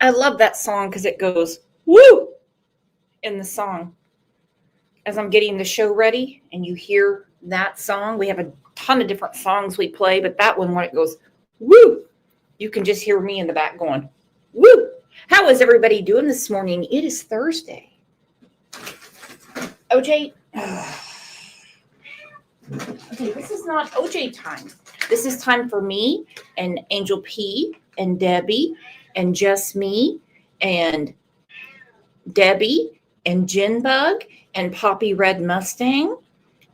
I love that song because it goes, woo, in the song. As I'm getting the show ready and you hear that song, we have a ton of different songs we play, but that one, when it goes, woo, you can just hear me in the back going, woo. How is everybody doing this morning? It is Thursday. OJ, okay, this is not OJ time. This is time for me and Angel P and Debbie and Just Me and Debbie and Jinbug and Poppy Red Mustang,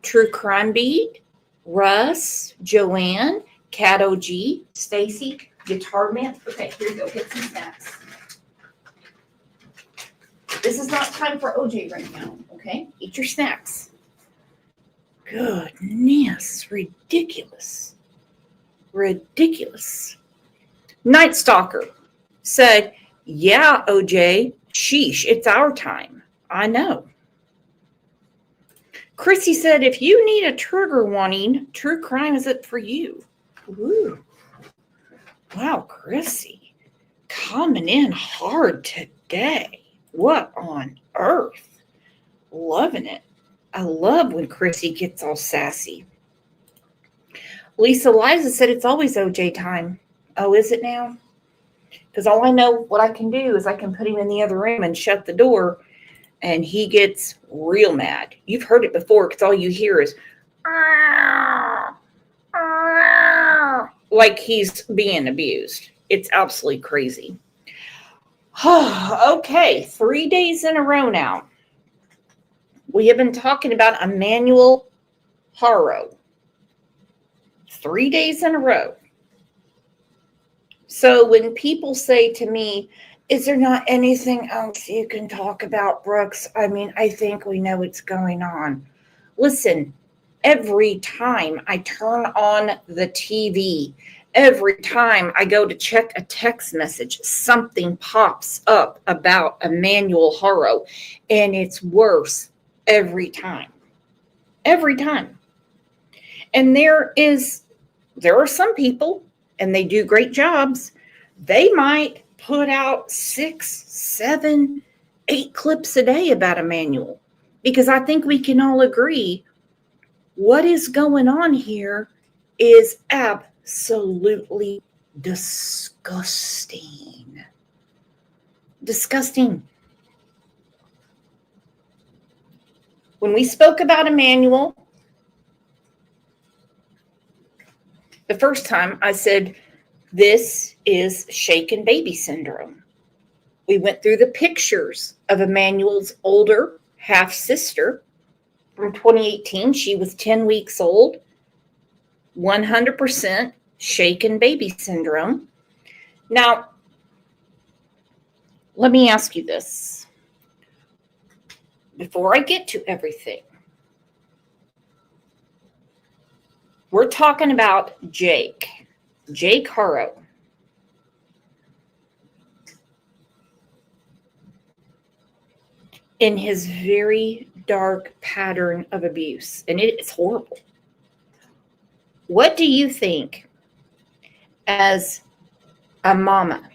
True Crime Beat, Russ, Joanne, Cat OG, Stacy, Guitar Man. Okay, here you go. Get some snacks. This is not time for OJ right now, okay? Eat your snacks. Goodness, ridiculous. Ridiculous. Night Stalker said, yeah, OJ, sheesh, it's our time. I know. Chrissy said, if you need a trigger warning, true crime is it for you. Ooh. Wow, Chrissy, coming in hard today. What on earth? Loving it. I love when Chrissy gets all sassy. Lisa Liza said it's always OJ time. Oh, is it now? Because all I know what I can do is I can put him in the other room and shut the door, and he gets real mad. You've heard it before because all you hear is like he's being abused. It's absolutely crazy. Okay, 3 days in a row now. We have been talking about Emanuel Haro. 3 days in a row. So when people say to me, is there not anything else you can talk about, Brooks? I mean, I think we know what's going on. Listen, every time I turn on the TV, every time I go to check a text message, something pops up about Emanuel Haro, and it's worse every time. Every time. And there are some people, and they do great jobs, they might put out 6, 7, 8 clips a day about Emanuel, because I think we can all agree what is going on here is absolutely disgusting. Disgusting. When we spoke about Emanuel, the first time I said, this is shaken baby syndrome. We went through the pictures of Emanuel's older half-sister from 2018. She was 10 weeks old, 100% shaken baby syndrome. Now, let me ask you this. Before I get to everything, we're talking about Jake Haro. In his very dark pattern of abuse, and it is horrible. What do you think, as a mama,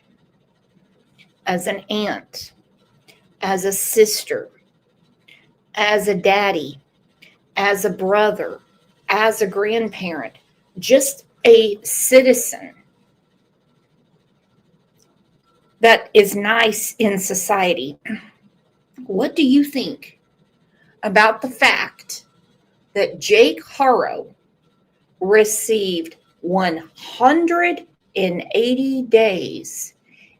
as an aunt, as a sister, as a daddy, as a brother, as a grandparent, just a citizen that is nice in society, what do you think about the fact that Jake Haro received 180 days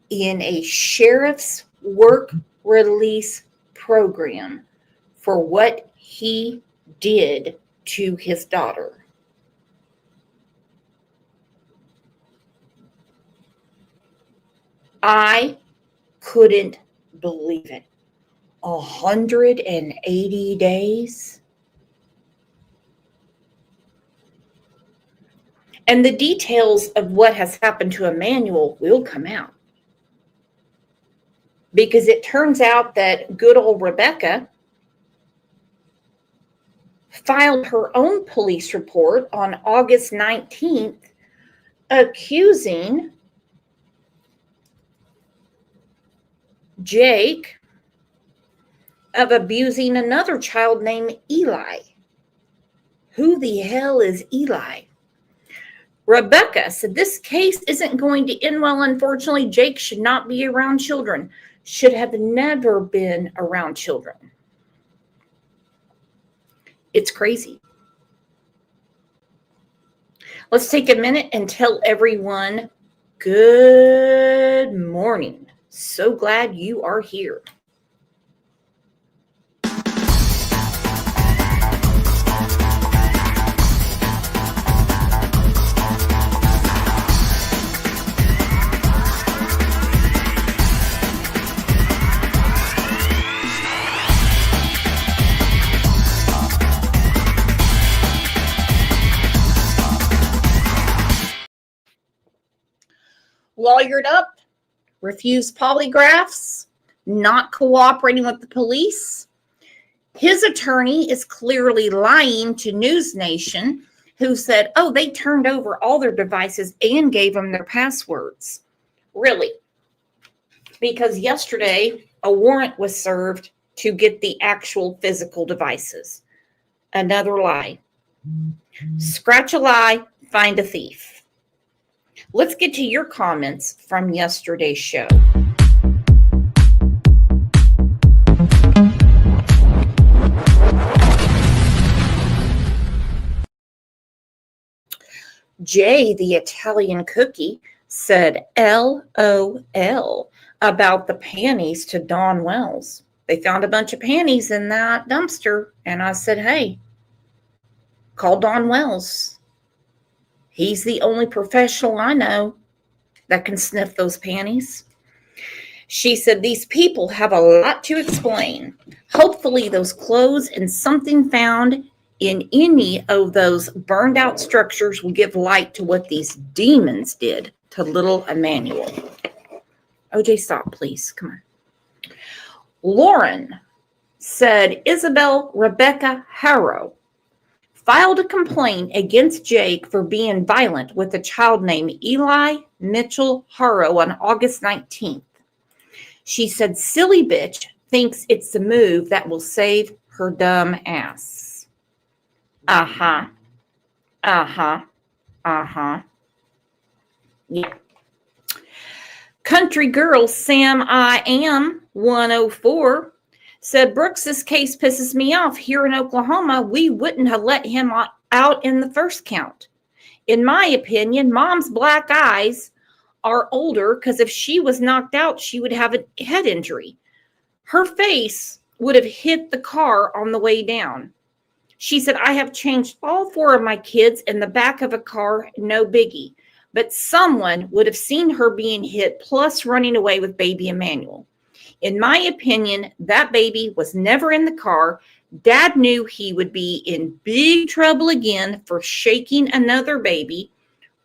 in a sheriff's work release program for what he did to his daughter? I couldn't believe it. 180 days. And the details of what has happened to Emanuel will come out. Because it turns out that good old Rebecca filed her own police report on August 19th, accusing Jake of abusing another child named Eli. Who the hell is Eli? Rebecca said, this case isn't going to end well. Unfortunately, Jake should not be around children. Should have never been around children. It's crazy. Let's take a minute and tell everyone good morning. So glad you are here. Lawyered up, refused polygraphs, not cooperating with the police. His attorney is clearly lying to News Nation, who said, oh, they turned over all their devices and gave them their passwords. Really? Because yesterday, a warrant was served to get the actual physical devices. Another lie. Scratch a lie, find a thief. Let's get to your comments from yesterday's show. Jay, the Italian cookie, said LOL about the panties to Dawn Wells. They found a bunch of panties in that dumpster, and I said, hey, call Dawn Wells. He's the only professional I know that can sniff those panties. She said, these people have a lot to explain. Hopefully those clothes and something found in any of those burned out structures will give light to what these demons did to little Emanuel. OJ, stop, please. Come on. Lauren said, Isabel Rebecca Haro filed a complaint against Jake for being violent with a child named Eli Mitchell Haro on August 19th. She said, silly bitch thinks it's the move that will save her dumb ass. Uh-huh. Uh-huh. Uh-huh. Yeah. Country girl Sam I Am 104 said, Brooks, this case pisses me off. Here in Oklahoma, we wouldn't have let him out in the first count. In my opinion, mom's black eyes are older because if she was knocked out, she would have a head injury. Her face would have hit the car on the way down. She said, I have changed all 4 of my kids in the back of a car, no biggie. But someone would have seen her being hit plus running away with baby Emanuel. In my opinion, that baby was never in the car. Dad knew he would be in big trouble again for shaking another baby,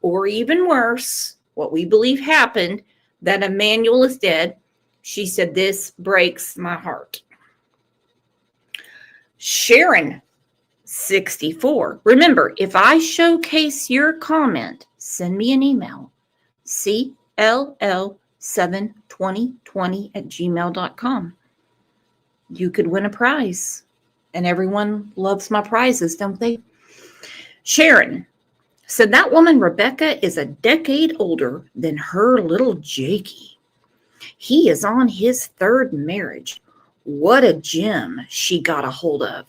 or even worse, what we believe happened, that Emanuel is dead. She said, this breaks my heart. Sharon, 64. Remember, if I showcase your comment, send me an email. cll72020@gmail.com. You could win a prize. And everyone loves my prizes, don't they? Sharon said, that woman Rebecca is a decade older than her little Jakey. He is on his 3rd marriage. What a gem she got a hold of.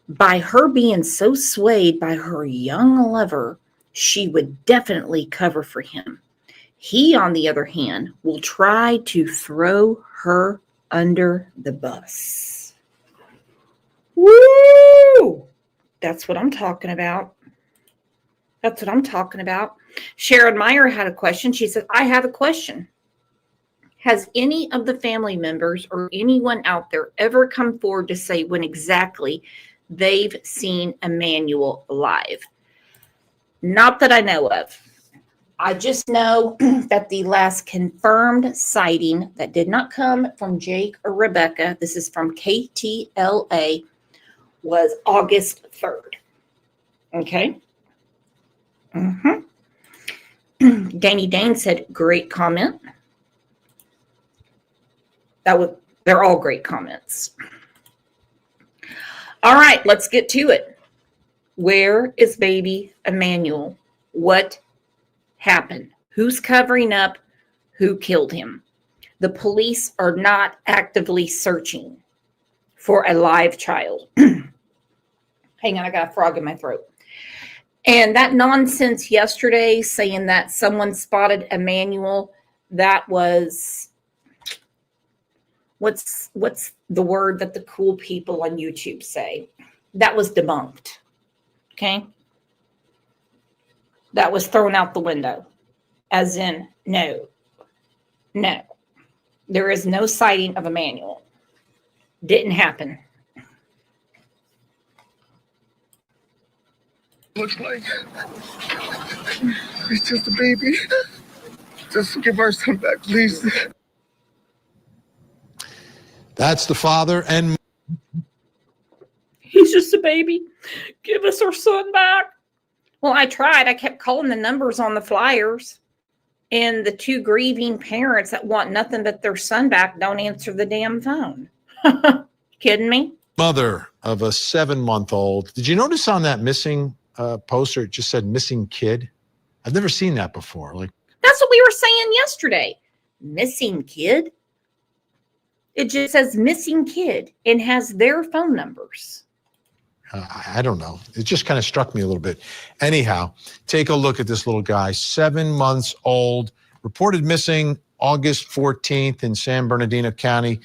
By her being so swayed by her young lover, she would definitely cover for him. He, on the other hand, will try to throw her under the bus. Woo! That's what I'm talking about. That's what I'm talking about. Sharon Meyer had a question. She said, I have a question. Has any of the family members or anyone out there ever come forward to say when exactly they've seen Emanuel alive? Not that I know of. I just know that the last confirmed sighting that did not come from Jake or Rebecca, this is from KTLA, was August 3rd. Okay? Danny Dane said, great comment. They're all great comments. All right, let's get to it. Where is baby Emanuel? What happened? Who's covering up? Who killed him? The police are not actively searching for a live child. Hang on, I got a frog in my throat. And that nonsense yesterday saying that someone spotted Emanuel, that was, what's the word that the cool people on YouTube say? That was debunked. Okay? That was thrown out the window. As in, no. There is no sighting of Emanuel. Didn't happen. Looks like he's just a baby. Just give our son back, please. That's the father and He's just a baby. Give us our son back. Well, I tried. I kept calling the numbers on the flyers. And the two grieving parents that want nothing but their son back don't answer the damn phone. Kidding me? mother of a 7-month-old. Did you notice on that missing poster, it just said missing kid? I've never seen that before. Like, that's what we were saying yesterday. Missing kid? It just says missing kid and has their phone numbers. I don't know. It just kind of struck me a little bit. Anyhow, take a look at this little guy, 7 months old, reported missing August 14th in San Bernardino County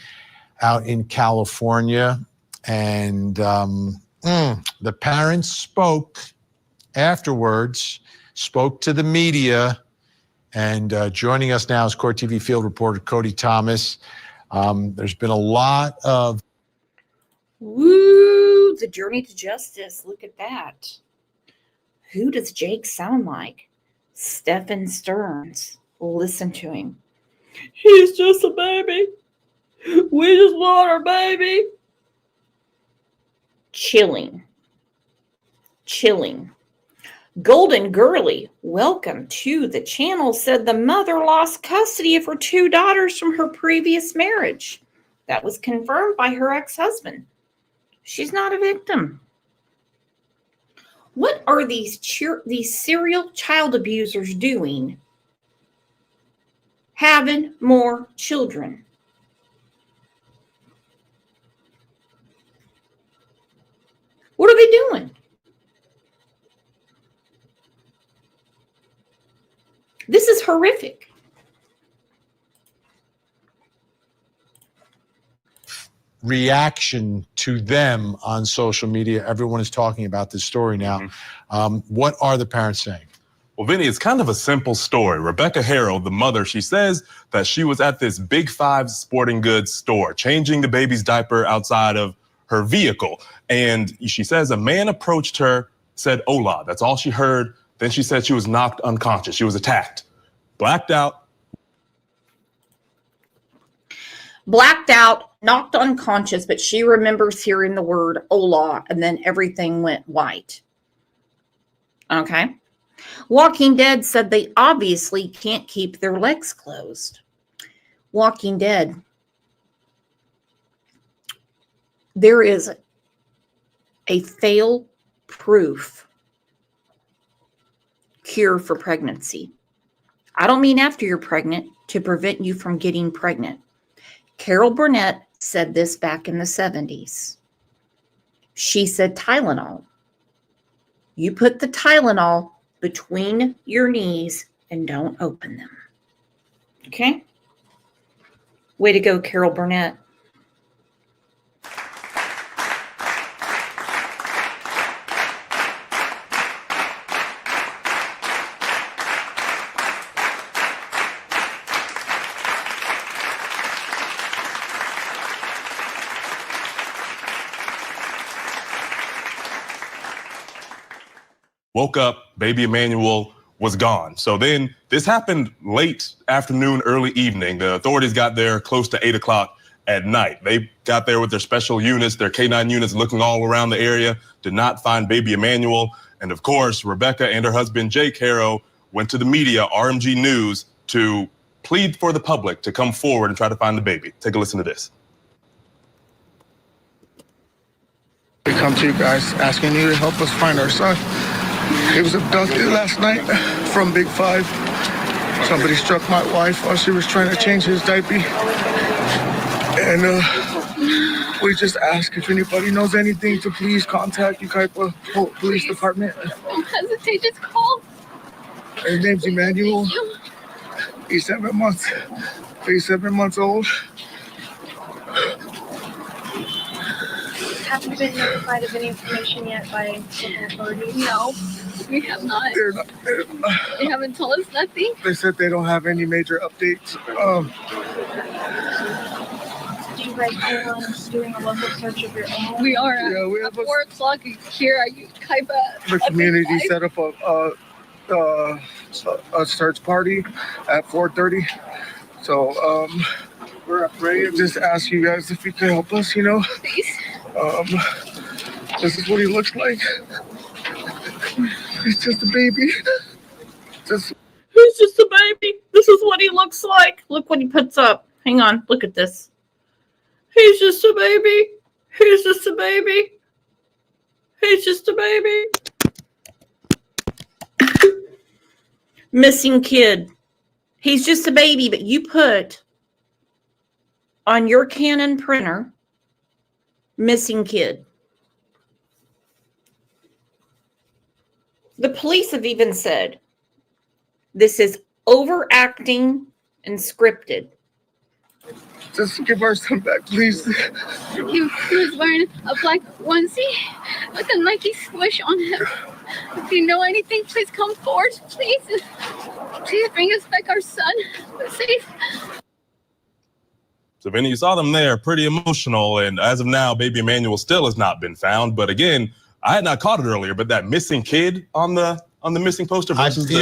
out in California. And the parents spoke afterwards, spoke to the media. And joining us now is Court TV field reporter Cody Thomas. There's been a lot of... Woo, the journey to justice. Look at that. Who does Jake sound like? Stephen Stearns. Listen to him. He's just a baby. We just want our baby. Chilling. Golden Girly, welcome to the channel, said the mother lost custody of her 2 daughters from her previous marriage. That was confirmed by her ex-husband. She's not a victim. What are these serial child abusers doing having more children? What are they doing? This is horrific. reaction to them on social media. Everyone is talking about this story now. What are the parents saying? Well, Vinny, it's kind of a simple story. Rebecca Haro, the mother, she says that she was at this Big Five sporting goods store, changing the baby's diaper outside of her vehicle. And she says a man approached her, said, "Hola." That's all she heard. Then she said she was knocked unconscious. She was attacked, blacked out. Blacked out, knocked unconscious, but she remembers hearing the word "hola," and then everything went white. Okay. Walking Dead said they obviously can't keep their legs closed. Walking Dead. There is a fail-proof cure for pregnancy. I don't mean after you're pregnant, to prevent you from getting pregnant. Carol Burnett said this back in the 70s. She said Tylenol. You put the Tylenol between your knees and don't open them. Okay? Way to go, Carol Burnett. Woke up, baby Emanuel was gone. So then this happened late afternoon, early evening. The authorities got there close to 8 o'clock at night. They got there with their special units, their K-9 units, looking all around the area, did not find baby Emanuel. And of course, Rebecca and her husband, Jake Haro, went to the media, RMG News, to plead for the public to come forward and try to find the baby. Take a listen to this. We come to you guys asking you to help us find our son. He was abducted last night from Big 5. Somebody struck my wife while she was trying to change his diaper. And we just ask if anybody knows anything to please contact Ukaipa Police Department. Don't hesitate, just call. His name's Emanuel. He's 7 months. He's 7 months old. Haven't you been notified of any information yet by local authorities? No, we have not. They haven't told us nothing. They said they don't have any major updates. Did you guys plan on doing a local search of your own? We are. Yeah, we at have 4 o'clock here at Kaiba. the community set up a search party at 4:30. So we're afraid. Just ask you guys if you can help us. Please. This is what he looks like. He's just a baby. He's just a baby. This is what he looks like. Look what he puts up. Hang on. Look at this. He's just a baby. He's just a baby. He's just a baby. Missing kid. He's just a baby, but you put on your Canon printer, missing kid. The police have even said this is overacting and scripted. Just give our son back, please. He was wearing a black onesie with a Nike swoosh on him. If you know anything, please come forward. Please. Please bring us back our son. We're safe. So, Vinny, you saw them there, pretty emotional. And as of now, baby Emanuel still has not been found. But again, I had not caught it earlier, but that missing kid on the missing poster versus we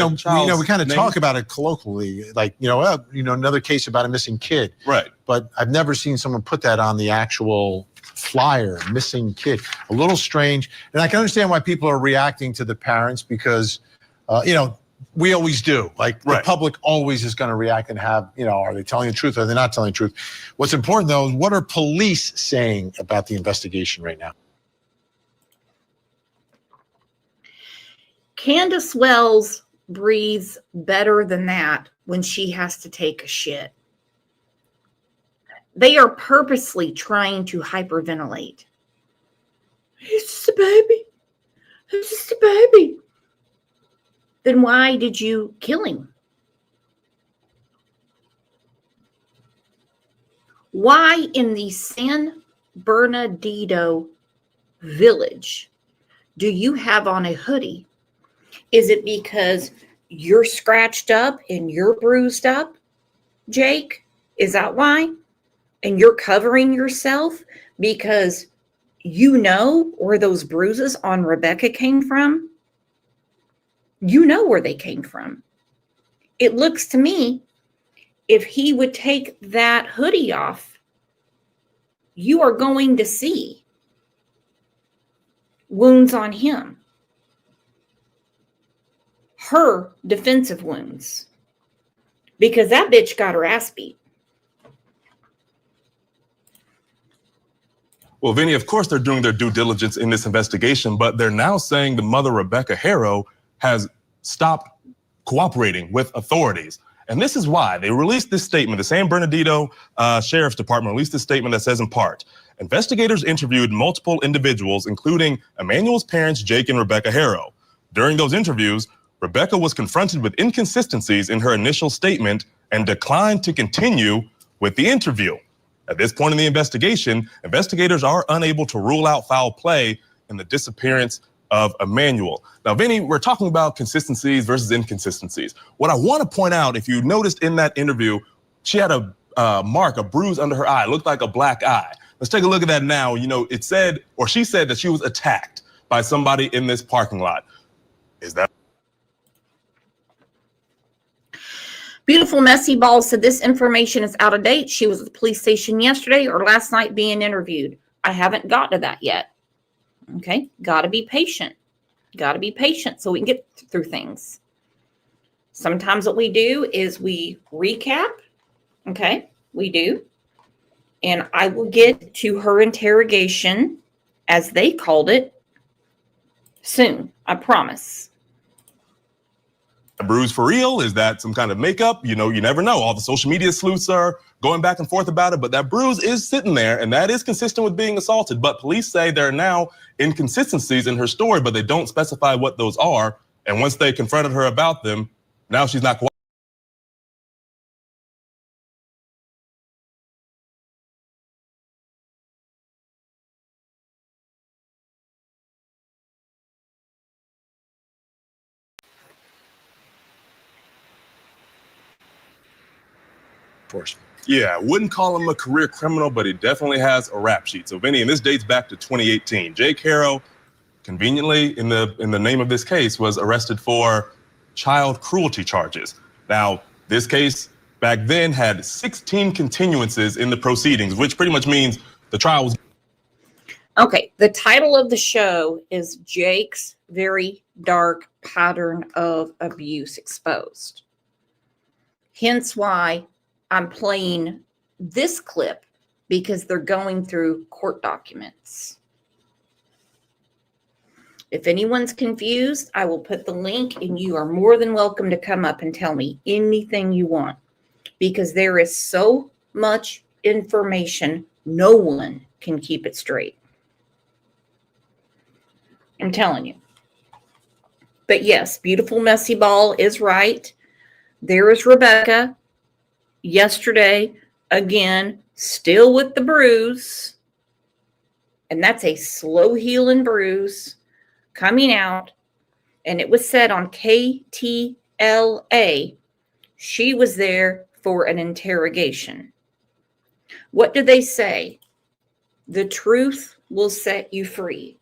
kind of talk about it colloquially, like, another case about a missing kid. Right. But I've never seen someone put that on the actual flyer, missing kid. A little strange. And I can understand why people are reacting to the parents because, we always do. Like the public always is going to react and have, are they telling the truth or are they not telling the truth? What's important, though, is what are police saying about the investigation right now? Candace Wells breathes better than that when she has to take a shit. They are purposely trying to hyperventilate. He's just a baby. He's just a baby. Then why did you kill him? Why in the San Bernardino village do you have on a hoodie? Is it because you're scratched up and you're bruised up, Jake? Is that why? And you're covering yourself because you know where those bruises on Rebecca came from? You know where they came from. It looks to me, if he would take that hoodie off, you are going to see wounds on him. Her defensive wounds. Because that bitch got her ass beat. Well, Vinny, of course they're doing their due diligence in this investigation, but they're now saying the mother, Rebecca Haro, has stopped cooperating with authorities. And this is why they released this statement. The San Bernardino Sheriff's Department released this statement that says, in part, investigators interviewed multiple individuals, including Emanuel's parents, Jake and Rebecca Haro. During those interviews, Rebecca was confronted with inconsistencies in her initial statement and declined to continue with the interview. At this point in the investigation, investigators are unable to rule out foul play in the disappearance of Emanuel. Now, Vinny, we're talking about consistencies versus inconsistencies. What I want to point out, if you noticed in that interview, she had a mark, a bruise under her eye, looked like a black eye. Let's take a look at that now. It said, or she said that she was attacked by somebody in this parking lot. Is that? Beautiful Messy Ball said this information is out of date. She was at the police station yesterday or last night being interviewed. I haven't gotten to that yet. Okay, got to be patient. Got to be patient so we can get through things. Sometimes what we do is we recap. Okay, we do. And I will get to her interrogation, as they called it, soon. I promise. A bruise for real? Is that some kind of makeup? You know, you never know. All the social media sleuths are going back and forth about it, but that bruise is sitting there, and that is consistent with being assaulted. But police say there are now inconsistencies in her story, but they don't specify what those are. And once they confronted her about them, now she's not Force. Yeah, wouldn't call him a career criminal, but he definitely has a rap sheet. So, Vinny, and this dates back to 2018. Jake Haro, conveniently, in the name of this case, was arrested for child cruelty charges. Now, this case back then had 16 continuances in the proceedings, which pretty much means the trial was. Okay, the title of the show is Jake's Very Dark Pattern of Abuse Exposed. Hence why I'm playing this clip, because they're going through court documents. If anyone's confused, I will put the link, and you are more than welcome to come up and tell me anything you want, because there is so much information, no one can keep it straight. I'm telling you. But yes, Beautiful Messy Ball is right. There is Rebecca. Yesterday, again, still with the bruise. And that's a slow healing bruise coming out. And it was said on KTLA, she was there for an interrogation. What did they say? The truth will set you free.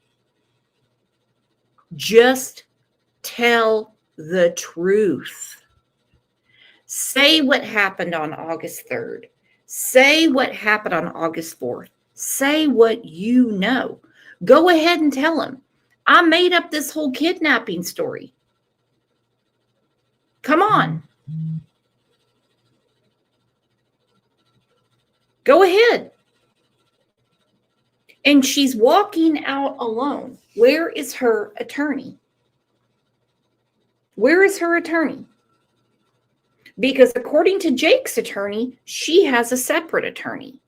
Just tell the truth. Say what happened on August 3rd. Say what happened on August 4th. Say what you know. Go ahead and tell them. I made up this whole kidnapping story. Come on. Go ahead. And she's walking out alone. Where is her attorney? Where is her attorney? Because according to Jake's attorney, she has a separate attorney.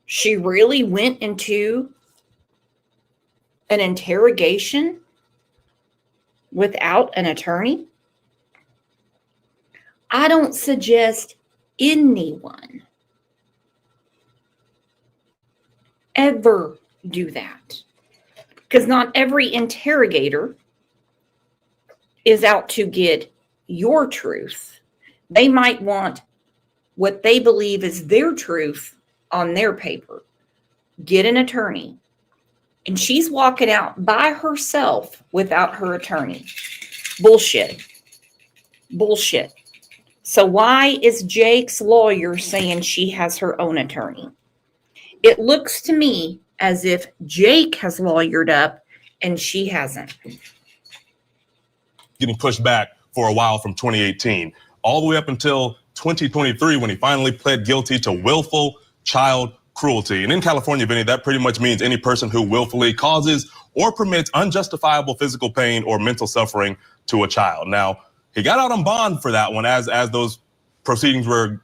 She really went into an interrogation without an attorney? I don't suggest anyone ever do that, because not every interrogator is out to get your truth. They might want what they believe is their truth on their paper. Get an attorney. And she's walking out by herself without her attorney. Bullshit. Bullshit. So why is Jake's lawyer saying she has her own attorney? It looks to me as if Jake has lawyered up and she hasn't. Getting pushed back for a while from 2018, all the way up until 2023, when he finally pled guilty to willful child cruelty. And in California, Vinny, that pretty much means any person who willfully causes or permits unjustifiable physical pain or mental suffering to a child. Now, he got out on bond for that one as those proceedings were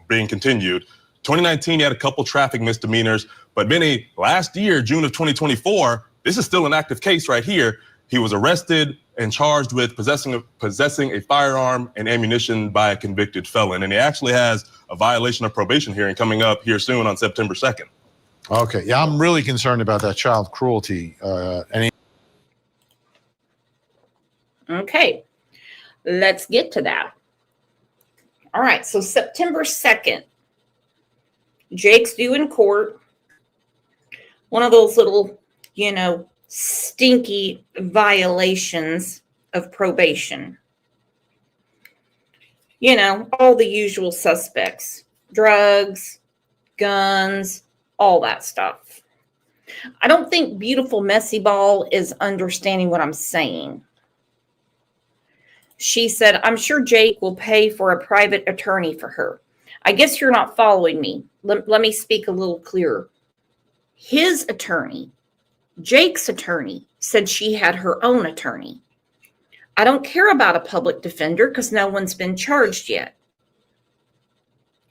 being continued. 2019, he had a couple traffic misdemeanors, but Vinny, last year, June of 2024, this is still an active case right here. He was arrested and charged with possessing a firearm and ammunition by a convicted felon. And he actually has a violation of probation hearing coming up here soon on September 2nd. Okay, yeah, I'm really concerned about that child cruelty. Okay, let's get to that. All right, so September 2nd, Jake's due in court. One of those little, stinky violations of probation. All the usual suspects, drugs, guns, all that stuff. I don't think Beautiful Messy Ball is understanding what I'm saying. She said, I'm sure Jake will pay for a private attorney for her. I guess you're not following me. Let me speak a little clearer. His attorney, Jake's attorney, said she had her own attorney. I don't care about a public defender because no one's been charged yet.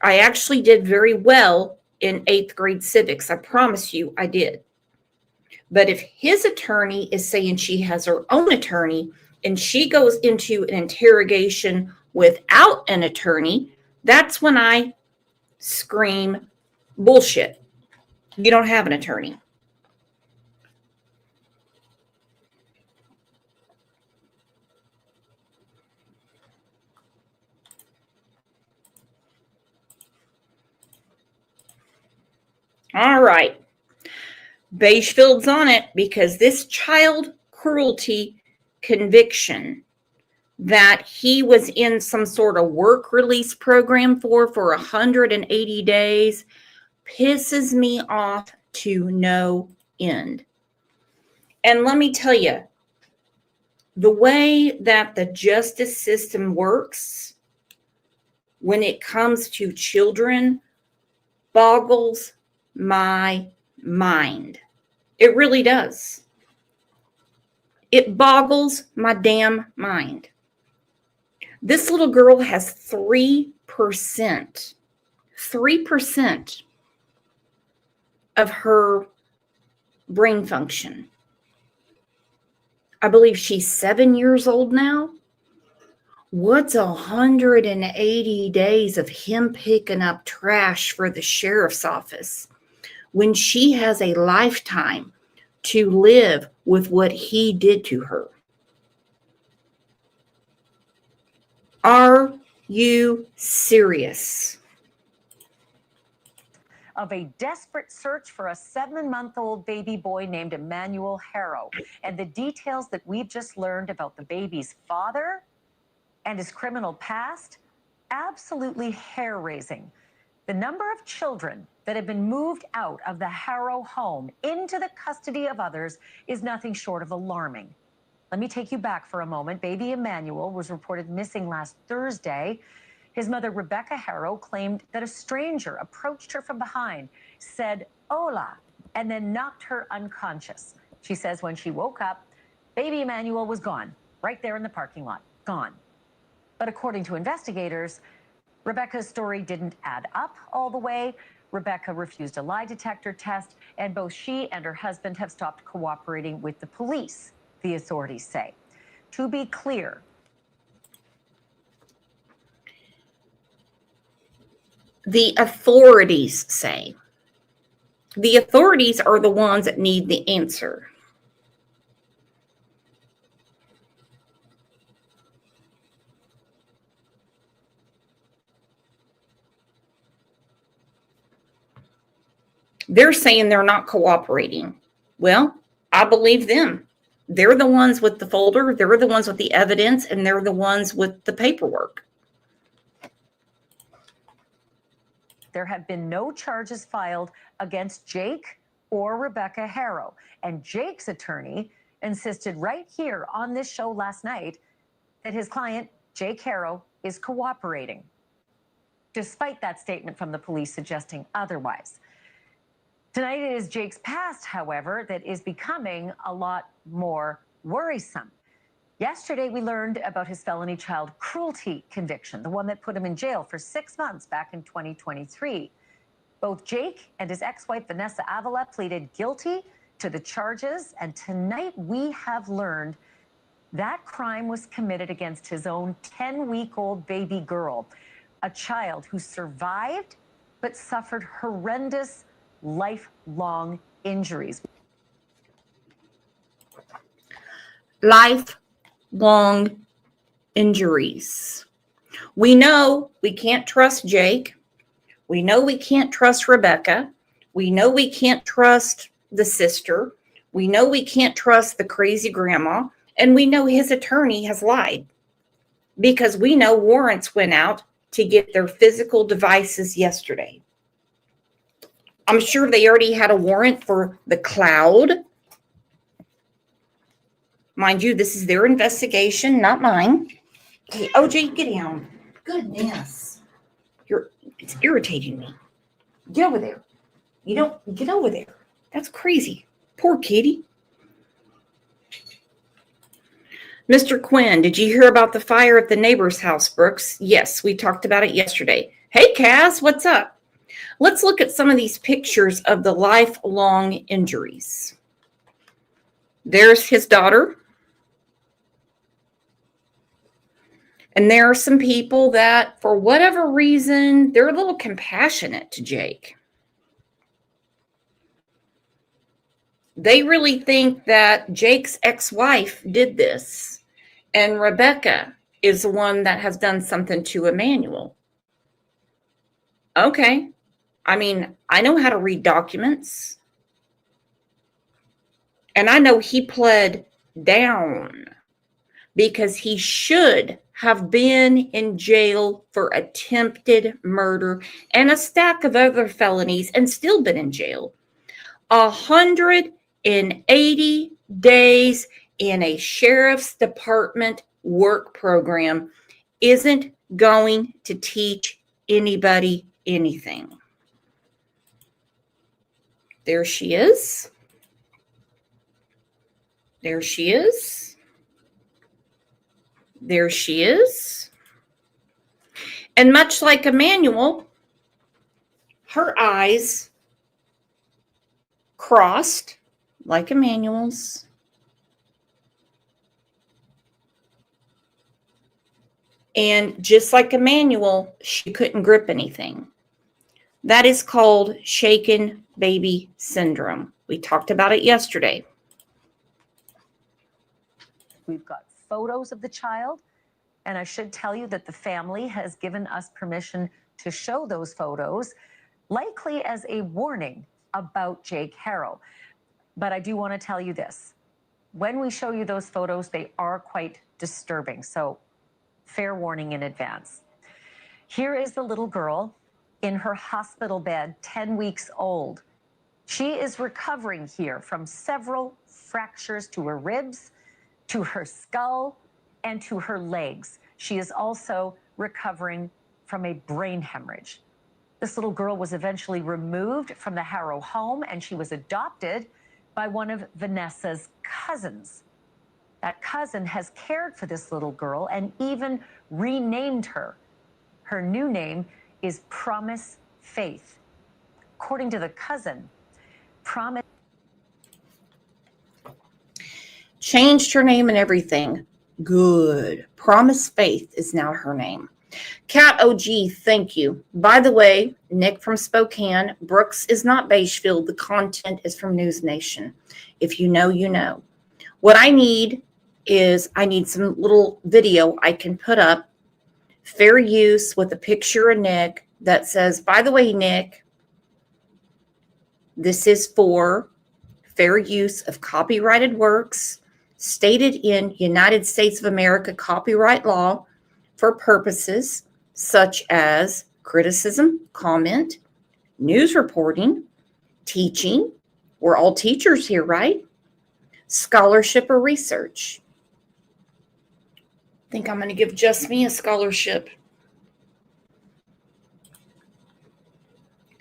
I actually did very well in 8th grade civics. I promise you I did. But if his attorney is saying she has her own attorney and she goes into an interrogation without an attorney, that's when I scream bullshit. You don't have an attorney. All right. Beigefield's on it because this child cruelty conviction that he was in some sort of work release program for 180 days pisses me off to no end. And let me tell you, the way that the justice system works when it comes to children boggles my mind. It really does. It boggles my damn mind. This little girl has 3% of her brain function. I believe she's 7 years old now. What's 180 days of him picking up trash for the sheriff's office when she has a lifetime to live with what he did to her? Are you serious? Of a desperate search for a 7-month-old baby boy named Emanuel Haro, and the details that we've just learned about the baby's father and his criminal past, absolutely hair-raising. The number of children that have been moved out of the Haro home into the custody of others is nothing short of alarming. Let me take you back for a moment. Baby Emanuel was reported missing last Thursday. His mother, Rebecca Haro, claimed that a stranger approached her from behind, said, "Hola," and then knocked her unconscious. She says when she woke up, baby Emanuel was gone, right there in the parking lot, gone. But according to investigators, Rebecca's story didn't add up all the way. Rebecca refused a lie detector test, and both she and her husband have stopped cooperating with the police, the authorities say. To be clear, the authorities say. The authorities are the ones that need the answer. They're saying they're not cooperating. Well, I believe them. They're the ones with the folder, they're the ones with the evidence, and they're the ones with the paperwork. there have been no charges filed against Jake or Rebecca Haro. And Jake's attorney insisted right here on this show last night that his client, Jake Haro, is cooperating, despite that statement from the police suggesting otherwise. Tonight it is Jake's past, however, that is becoming a lot more worrisome. Yesterday, we learned about his felony child cruelty conviction, the one that put him in jail for 6 months back in 2023. Both Jake and his ex-wife, Vanessa Avila, pleaded guilty to the charges. And tonight we have learned that crime was committed against his own 10-week-old baby girl, a child who survived but suffered horrendous lifelong injuries. Lifelong injuries. We know we can't trust Jake. We know we can't trust Rebecca. We know we can't trust the sister. We know we can't trust the crazy grandma. And we know his attorney has lied because we know warrants went out to get their physical devices yesterday. I'm sure they already had a warrant for the cloud. Mind you, this is their investigation, not mine. Hey, OJ, get down. Goodness. It's irritating me. Get over there. You don't get over there. That's crazy. Poor kitty. Mr. Quinn, did you hear about the fire at the neighbor's house, Brooks? Yes, we talked about it yesterday. Hey, Kaz, what's up? Let's look at some of these pictures of the lifelong injuries. There's his daughter. And there are some people that, for whatever reason, they're a little compassionate to Jake. They really think that Jake's ex-wife did this, and Rebecca is the one that has done something to Emanuel. Okay. I mean, I know how to read documents. And I know he pled down because he should have been in jail for attempted murder and a stack of other felonies and still been in jail. 180 days in a sheriff's department work program isn't going to teach anybody anything. There she is. There she is. There she is. And much like Emanuel, her eyes crossed like Emanuel's. And just like Emanuel, she couldn't grip anything. That is called shaken baby syndrome. We talked about it yesterday. We've got photos of the child, and I should tell you that the family has given us permission to show those photos, likely as a warning about Jake Haro. But I do want to tell you this. When we show you those photos, they are quite disturbing. So fair warning in advance. Here is the little girl in her hospital bed, 10 weeks old. She is recovering here from several fractures to her ribs, to her skull, and to her legs. She is also recovering from a brain hemorrhage. This little girl was eventually removed from the Haro home, and she was adopted by one of Vanessa's cousins. That cousin has cared for this little girl and even renamed her. Her new name is Promise Faith. According to the cousin, Promise Changed her name and everything. Good. Promise Faith is now her name. Cat OG, thank you. By the way, Nick from Spokane, Brooks is not Beigeville. The content is from News Nation. If you know, you know. What I need is I need some little video I can put up, fair use, with a picture of Nick that says, by the way, Nick, this is for fair use of copyrighted works stated in United States of America copyright law for purposes such as criticism, comment, news reporting, teaching. We're all teachers here, right? Scholarship or research. I think I'm going to give just me a scholarship.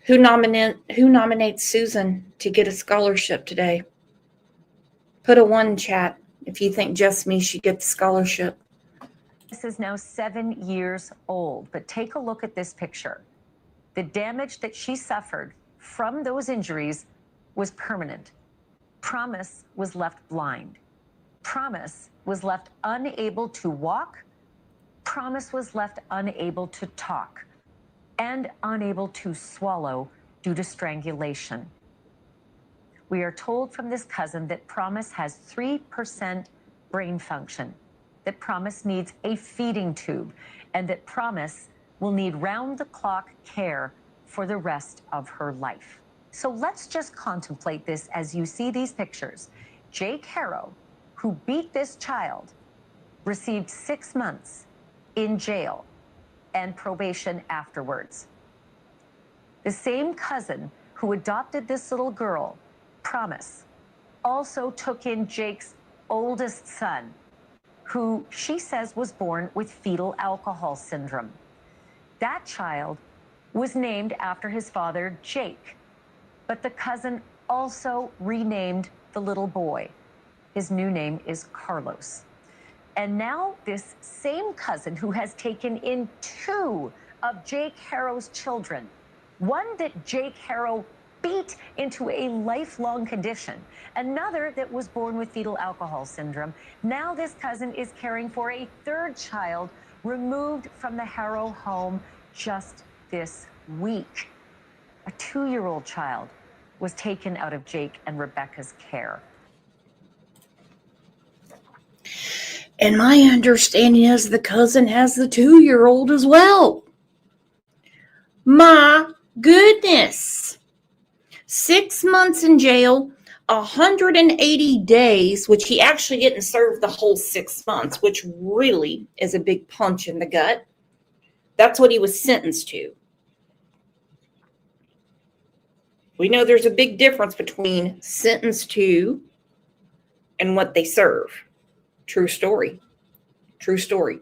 Who nominates Susan to get a scholarship today? Put a 1 in chat if you think just me should get the scholarship. This is now 7 years old, but take a look at this picture. The damage that she suffered from those injuries was permanent. Promise was left blind. Promise was left unable to walk. Promise was left unable to talk and unable to swallow due to strangulation. We are told from this cousin that Promise has 3% brain function, that Promise needs a feeding tube, and that Promise will need round-the-clock care for the rest of her life. So let's just contemplate this as you see these pictures. Jake Haro, who beat this child, received 6 months in jail and probation afterwards. The same cousin who adopted this little girl, Promise, also took in Jake's oldest son, who she says was born with fetal alcohol syndrome. That child was named after his father, Jake, but the cousin also renamed the little boy. His new name is Carlos. And now this same cousin who has taken in 2 of Jake Haro's children, one that Jake Haro beat into a lifelong condition, another that was born with fetal alcohol syndrome. Now this cousin is caring for a 3rd child removed from the Haro home just this week. A 2-year-old child was taken out of Jake and Rebecca's care. And my understanding is the cousin has the 2-year-old as well. My goodness. 6 months in jail, 180 days, which he actually didn't serve the whole 6 months, which really is a big punch in the gut. That's what he was sentenced to. We know there's a big difference between sentenced to and what they serve. True story. True story.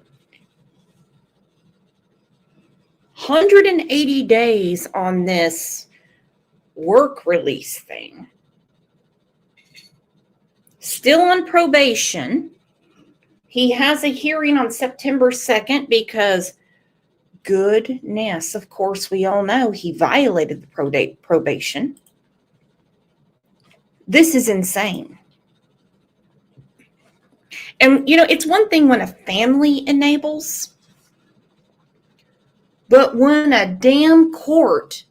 180 days on this work release thing. Still on probation. He has a hearing on September 2nd because, goodness, of course, we all know he violated the probation. This is insane. And, it's one thing when a family enables, but when a damn court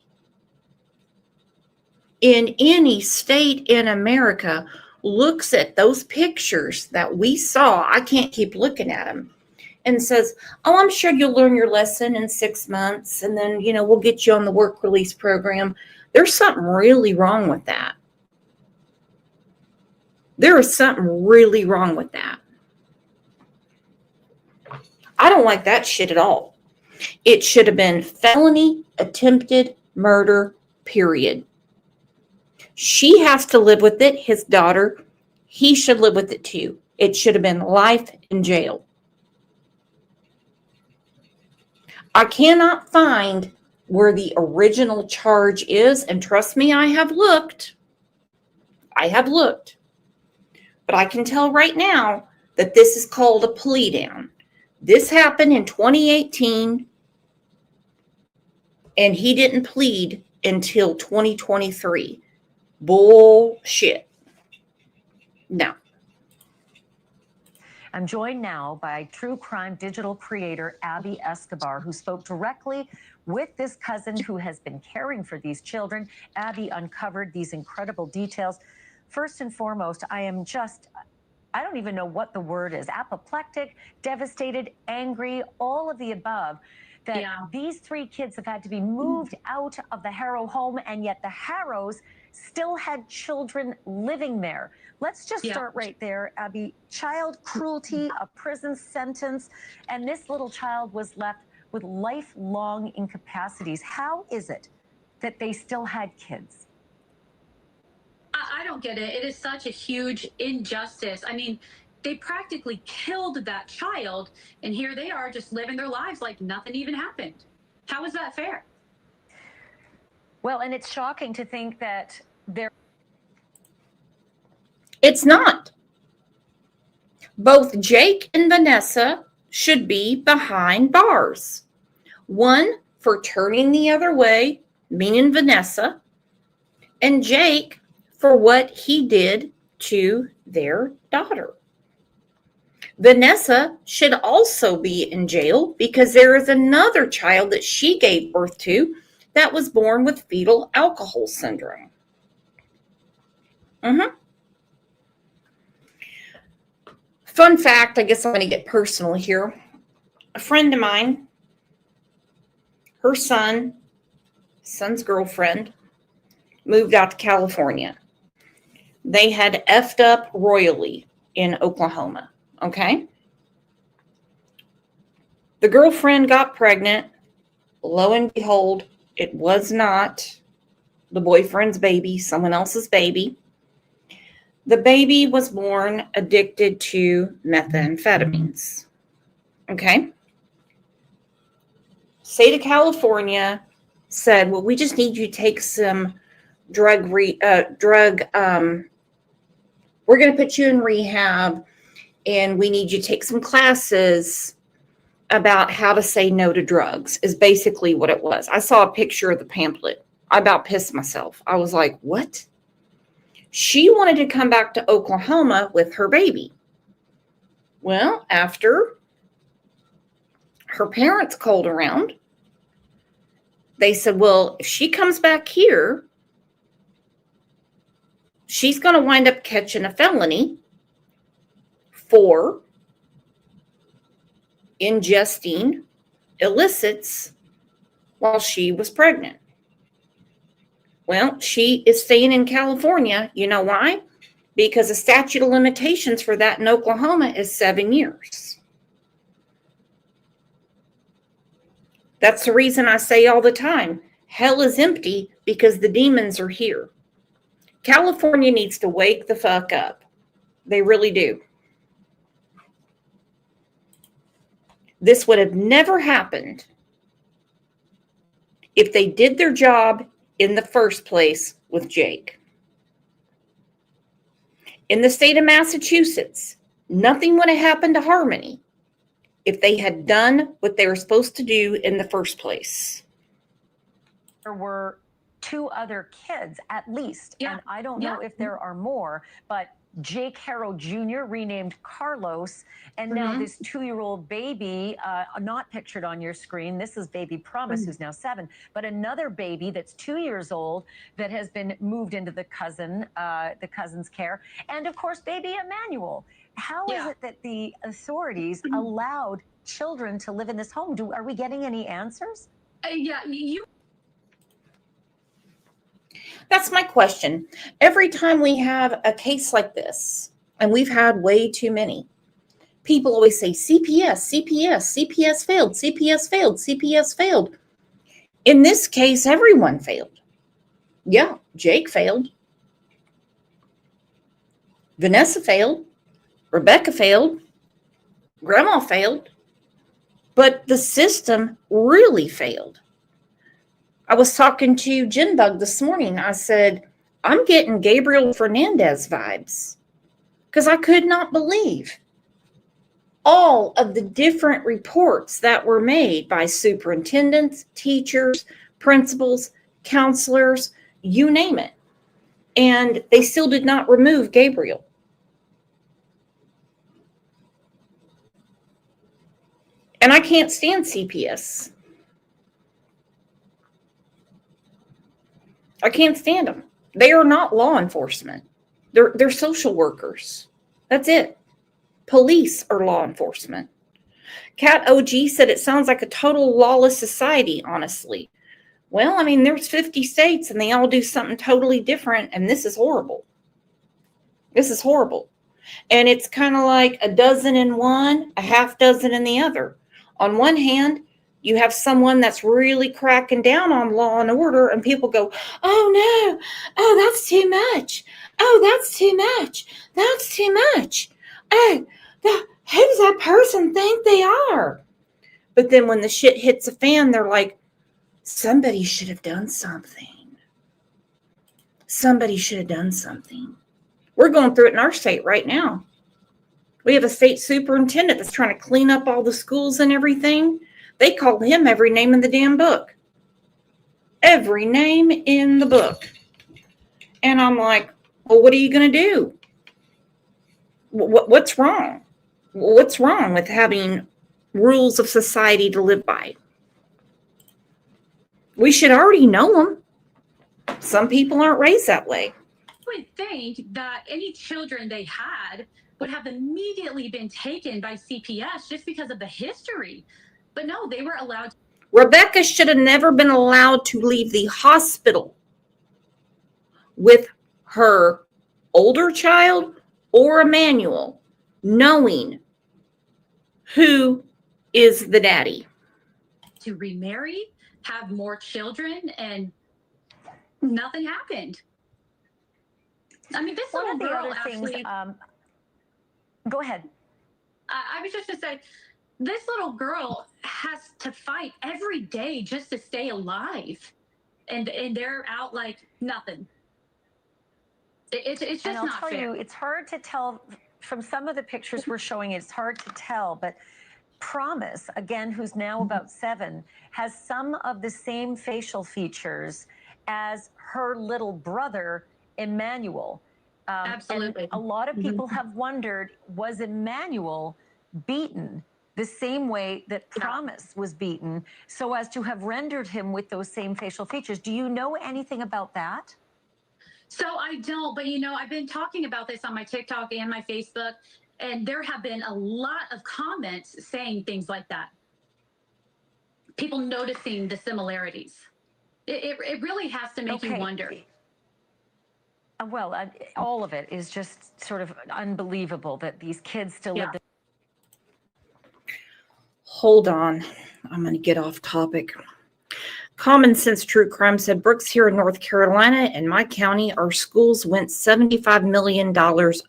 in any state in America looks at those pictures that we saw, I can't keep looking at them, and says, oh, I'm sure you'll learn your lesson in 6 months, and then, we'll get you on the work release program. There's something really wrong with that. There is something really wrong with that. I don't like that shit at all. It should have been felony attempted murder, period. She has to live with it, his daughter. He should live with it too. It should have been life in jail. I cannot find where the original charge is, and trust me, I have looked. But I can tell right now that this is called a plea down. This happened in 2018, and he didn't plead until 2023. Bullshit. No. I'm joined now by true crime digital creator Abby Escobar, who spoke directly with this cousin who has been caring for these children. Abby uncovered these incredible details. First and foremost, I don't even know what the word is. Apoplectic, devastated, angry, all of the above. That these 3 kids have had to be moved out of the Haro home, and yet the Haros still had children living there. Let's just start right there, Abby. Child cruelty, a prison sentence, and this little child was left with lifelong incapacities. How is it that they still had kids? I don't get it. It is such a huge injustice. I mean, they practically killed that child, and here they are just living their lives like nothing even happened. How is that fair? Well, and it's shocking to think that It's not. Both Jake and Vanessa should be behind bars. One for turning the other way, meaning Vanessa, and Jake for what he did to their daughter. Vanessa should also be in jail because there is another child that she gave birth to that was born with fetal alcohol syndrome. Fun fact, I guess I'm going to get personal here. A friend of mine, her son's girlfriend, moved out to California. They had effed up royally in Oklahoma, okay? The girlfriend got pregnant. Lo and behold, it was not the boyfriend's baby, someone else's baby. The baby was born addicted to methamphetamines. Okay? State of California said, well, we just need you to take some we're going to put you in rehab, and we need you to take some classes about how to say no to drugs, is basically what it was. I saw a picture of the pamphlet. I about pissed myself. I was like, what? She wanted to come back to Oklahoma with her baby. Well, after her parents called around, they said, well, if she comes back here, she's going to wind up catching a felony for ingesting illicits while she was pregnant. Well, she is staying in California. You know why? Because the statute of limitations for that in Oklahoma is 7 years. That's the reason I say all the time, hell is empty because the demons are here. California needs to wake the fuck up. They really do. This would have never happened if they did their job in the first place with Jake. In the state of Massachusetts, nothing would have happened to Harmony if they had done what they were supposed to do in the first place. There were 2 other kids at least, and I don't know if there are more, but Jake Haro Jr. renamed Carlos, and now this 2-year-old baby, not pictured on your screen. This is baby Promise, who's now 7, but another baby that's 2 years old that has been moved into the cousin's care, and of course, baby Emanuel. How is it that the authorities allowed children to live in this home? Are we getting any answers? That's my question. Every time we have a case like this, and we've had way too many, people always say CPS, CPS, CPS failed, CPS failed, CPS failed. In this case, everyone failed. Yeah, Jake failed. Vanessa failed. Rebecca failed. Grandma failed. But the system really failed. I was talking to Jinbug this morning. I said, I'm getting Gabriel Fernandez vibes because I could not believe all of the different reports that were made by superintendents, teachers, principals, counselors, you name it. And they still did not remove Gabriel. And I can't stand CPS. I can't stand them. They are not law enforcement. They're social workers. That's it. Police are law enforcement. Cat OG said it sounds like a total lawless society, honestly. Well, I mean, there's 50 states and they all do something totally different, and this is horrible. This is horrible. And it's kind of like a dozen in one, a half dozen in the other. On one hand, you have someone that's really cracking down on law and order, and people go, oh no, oh, that's too much. Oh, that's too much. That's too much. Oh, who does that person think they are? But then when the shit hits the fan, they're like, somebody should have done something. Somebody should have done something. We're going through it in our state right now. We have a state superintendent that's trying to clean up all the schools and everything. They call him every name in the damn book. Every name in the book. And I'm like, well, what are you going to do? What's wrong? What's wrong with having rules of society to live by? We should already know them. Some people aren't raised that way. I would think that any children they had would have immediately been taken by CPS just because of the history. But no, they were allowed. Rebecca should have never been allowed to leave the hospital with her older child or Emanuel, knowing who is the daddy. To remarry, have more children, and nothing happened. I mean, this One little of the girl other things, actually. go ahead. I was just going to say, this little girl has to fight every day just to stay alive, and they're out like nothing. It's just and I'll not tell fair. you, it's hard to tell from some of the pictures we're showing. It's hard to tell, but Promise, again, who's now about 7, has some of the same facial features as her little brother, Emanuel. Absolutely. And a lot of people have wondered, was Emanuel beaten the same way that Promise was beaten, so as to have rendered him with those same facial features? Do you know anything about that? So I don't, but you know, I've been talking about this on my TikTok and my Facebook, and there have been a lot of comments saying things like that. People noticing the similarities. It really has to make you wonder. Well, all of it is just sort of unbelievable that these kids still live. Hold on. I'm going to get off topic. Common Sense True Crime said, Brooks, here in North Carolina, in my county, our schools went $75 million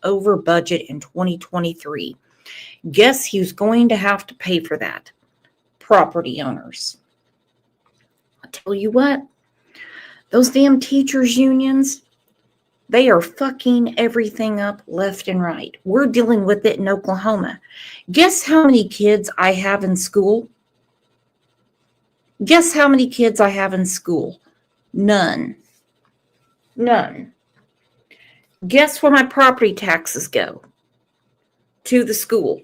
over budget in 2023. Guess who's going to have to pay for that? Property owners. I'll tell you what, those damn teachers' unions, they are fucking everything up left and right. We're dealing with it in Oklahoma. Guess how many kids I have in school? Guess how many kids I have in school? None. None. Guess where my property taxes go? To the school.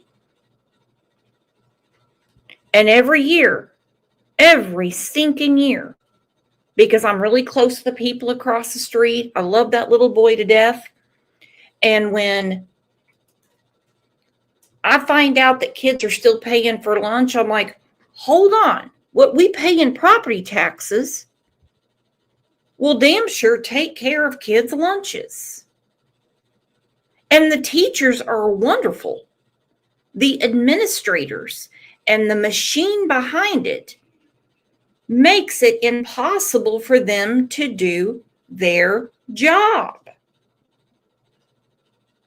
And every year, every stinking year, because I'm really close to the people across the street, I love that little boy to death. And when I find out that kids are still paying for lunch, I'm like, hold on. What we pay in property taxes will damn sure take care of kids' lunches. And the teachers are wonderful. The administrators and the machine behind it makes it impossible for them to do their job.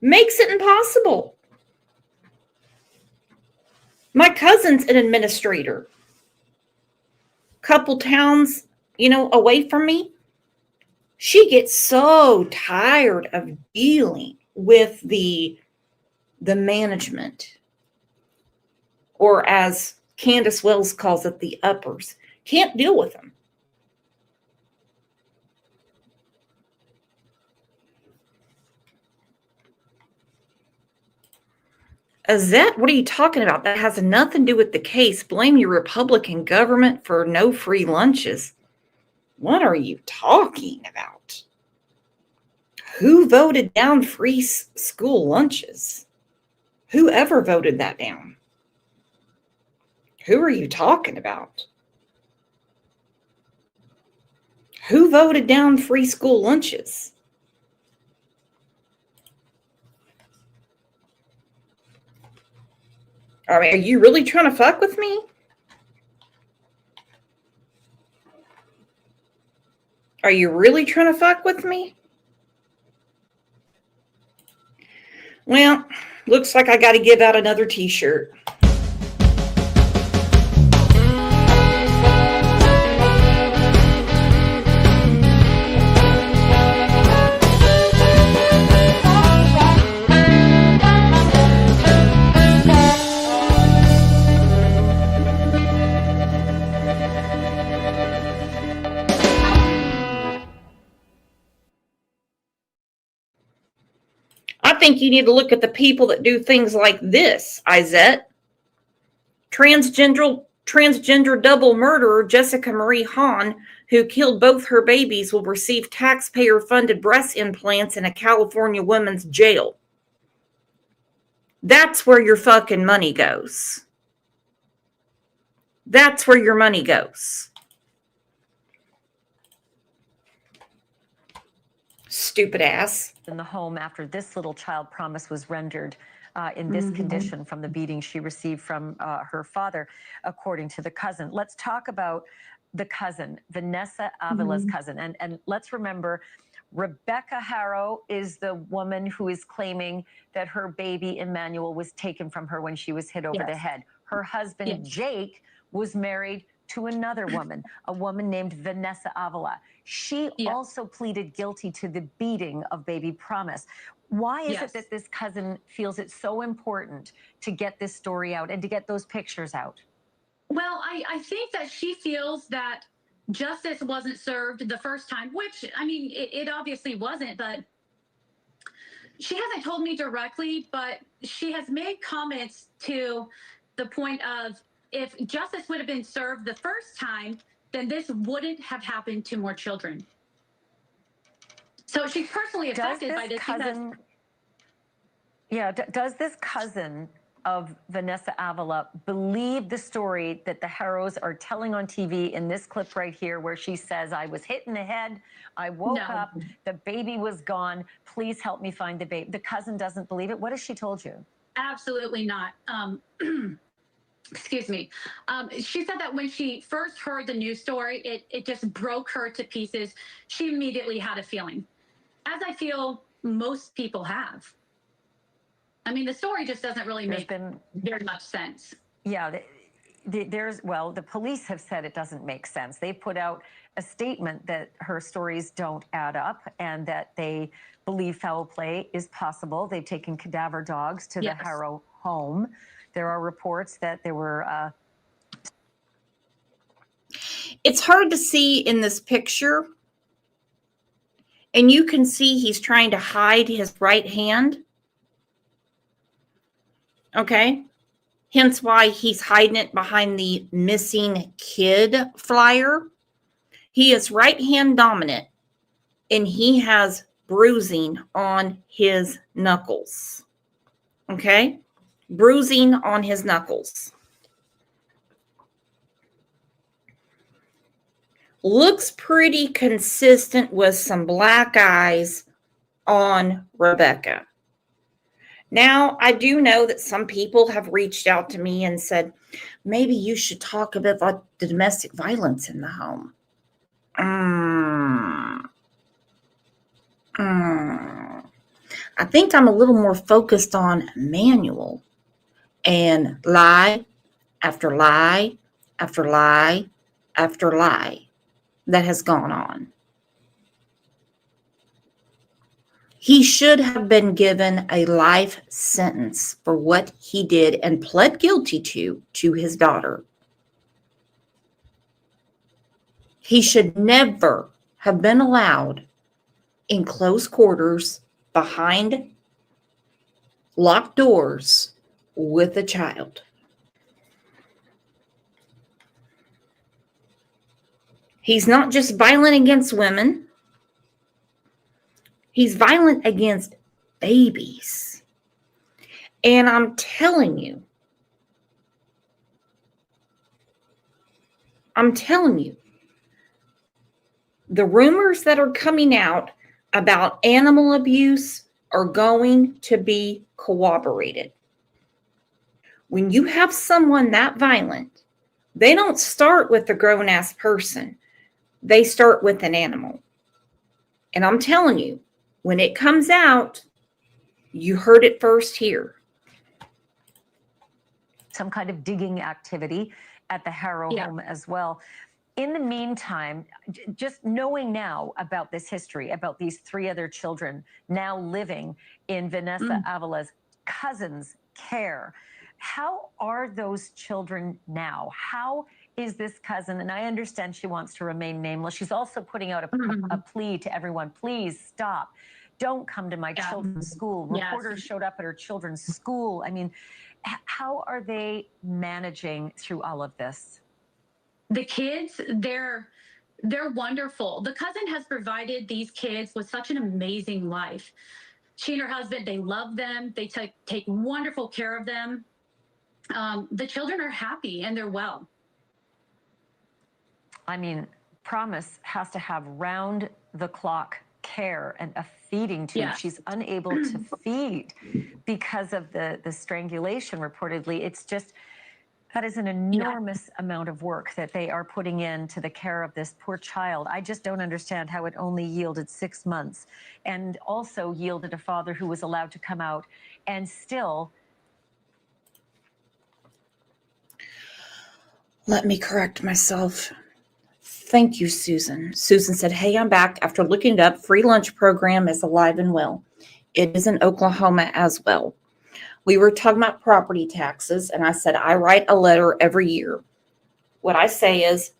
Makes it impossible. My cousin's an administrator. Couple towns, away from me. She gets so tired of dealing with the management, or as Candace Wells calls it, the uppers. Can't deal with them. Azette, what are you talking about? That has nothing to do with the case. Blame your Republican government for no free lunches. What are you talking about? Who voted down free school lunches? Whoever voted that down? Who are you talking about? Who voted down free school lunches? I mean, are you really trying to fuck with me? Are you really trying to fuck with me? Well, looks like I got to give out another t-shirt. I think you need to look at the people that do things like this, Izette. Transgender double murderer Jessica Marie Hahn, who killed both her babies, will receive taxpayer-funded breast implants in a California women's jail. That's where your fucking money goes. That's where your money goes. Stupid ass. In the home after this little child, Promise, was rendered in this condition from the beating she received from her father, according to the cousin. Let's talk about the cousin, Vanessa Avila's cousin. And let's remember, Rebecca Haro is the woman who is claiming that her baby Emanuel was taken from her when she was hit over the head. Her husband, Jake, was married to another woman, a woman named Vanessa Avila. She also pleaded guilty to the beating of baby Promise. Why is it that this cousin feels it's so important to get this story out and to get those pictures out? Well, I think that she feels that justice wasn't served the first time, which, I mean, it obviously wasn't, but she hasn't told me directly, but she has made comments to the point of, if justice would have been served the first time, then this wouldn't have happened to more children. So she's personally affected by this cousin, does this cousin of Vanessa Avila believe the story that the Haros are telling on TV in this clip right here, where she says, I was hit in the head, I woke up, the baby was gone, please help me find the baby? The cousin doesn't believe it. What has she told you? Absolutely not. Excuse me. She said that when she first heard the news story, it just broke her to pieces. She immediately had a feeling, as I feel most people have. I mean, the story just doesn't really make very much sense. Yeah, the police have said it doesn't make sense. They put out a statement that her stories don't add up and that they believe foul play is possible. They've taken cadaver dogs to the Haro home. There are reports that there were... It's hard to see in this picture. And you can see he's trying to hide his right hand. Okay. Hence why he's hiding it behind the missing kid flyer. He is right hand dominant and he has bruising on his knuckles. Okay. Bruising on his knuckles. Looks pretty consistent with some black eyes on Rebecca. Now, I do know that some people have reached out to me and said, maybe you should talk about the domestic violence in the home. I think I'm a little more focused on Emanuel and lie after lie after lie after lie that has gone on. He should have been given a life sentence for what he did and pled guilty to his daughter. He should never have been allowed in close quarters behind locked doors with a child. He's not just violent against women. He's violent against babies. And I'm telling you, the rumors that are coming out about animal abuse are going to be corroborated. When you have someone that violent, they don't start with a grown-ass person. They start with an animal. And I'm telling you, when it comes out, you heard it first here. Some kind of digging activity at the Haro home as well. In the meantime, just knowing now about this history, about these three other children now living in Vanessa Avila's cousin's care, how are those children now? How is this cousin, and I understand she wants to remain nameless, she's also putting out a plea to everyone, please stop. Don't come to my children's school. Reporters showed up at her children's school. I mean, how are they managing through all of this? The kids, they're wonderful. The cousin has provided these kids with such an amazing life. She and her husband, they love them. They take wonderful care of them. The children are happy and they're well. I mean, Promise has to have round-the-clock care and a feeding tube. Yeah. She's unable to feed because of the strangulation reportedly. It's just, that is an enormous amount of work that they are putting into the care of this poor child. I just don't understand how it only yielded 6 months and also yielded a father who was allowed to come out and still. Let me correct myself. Thank you, Susan. Susan said, hey, I'm back after looking it up. Free lunch program is alive and well. It is in Oklahoma as well. We were talking about property taxes, and I said, I write a letter every year. What I say is,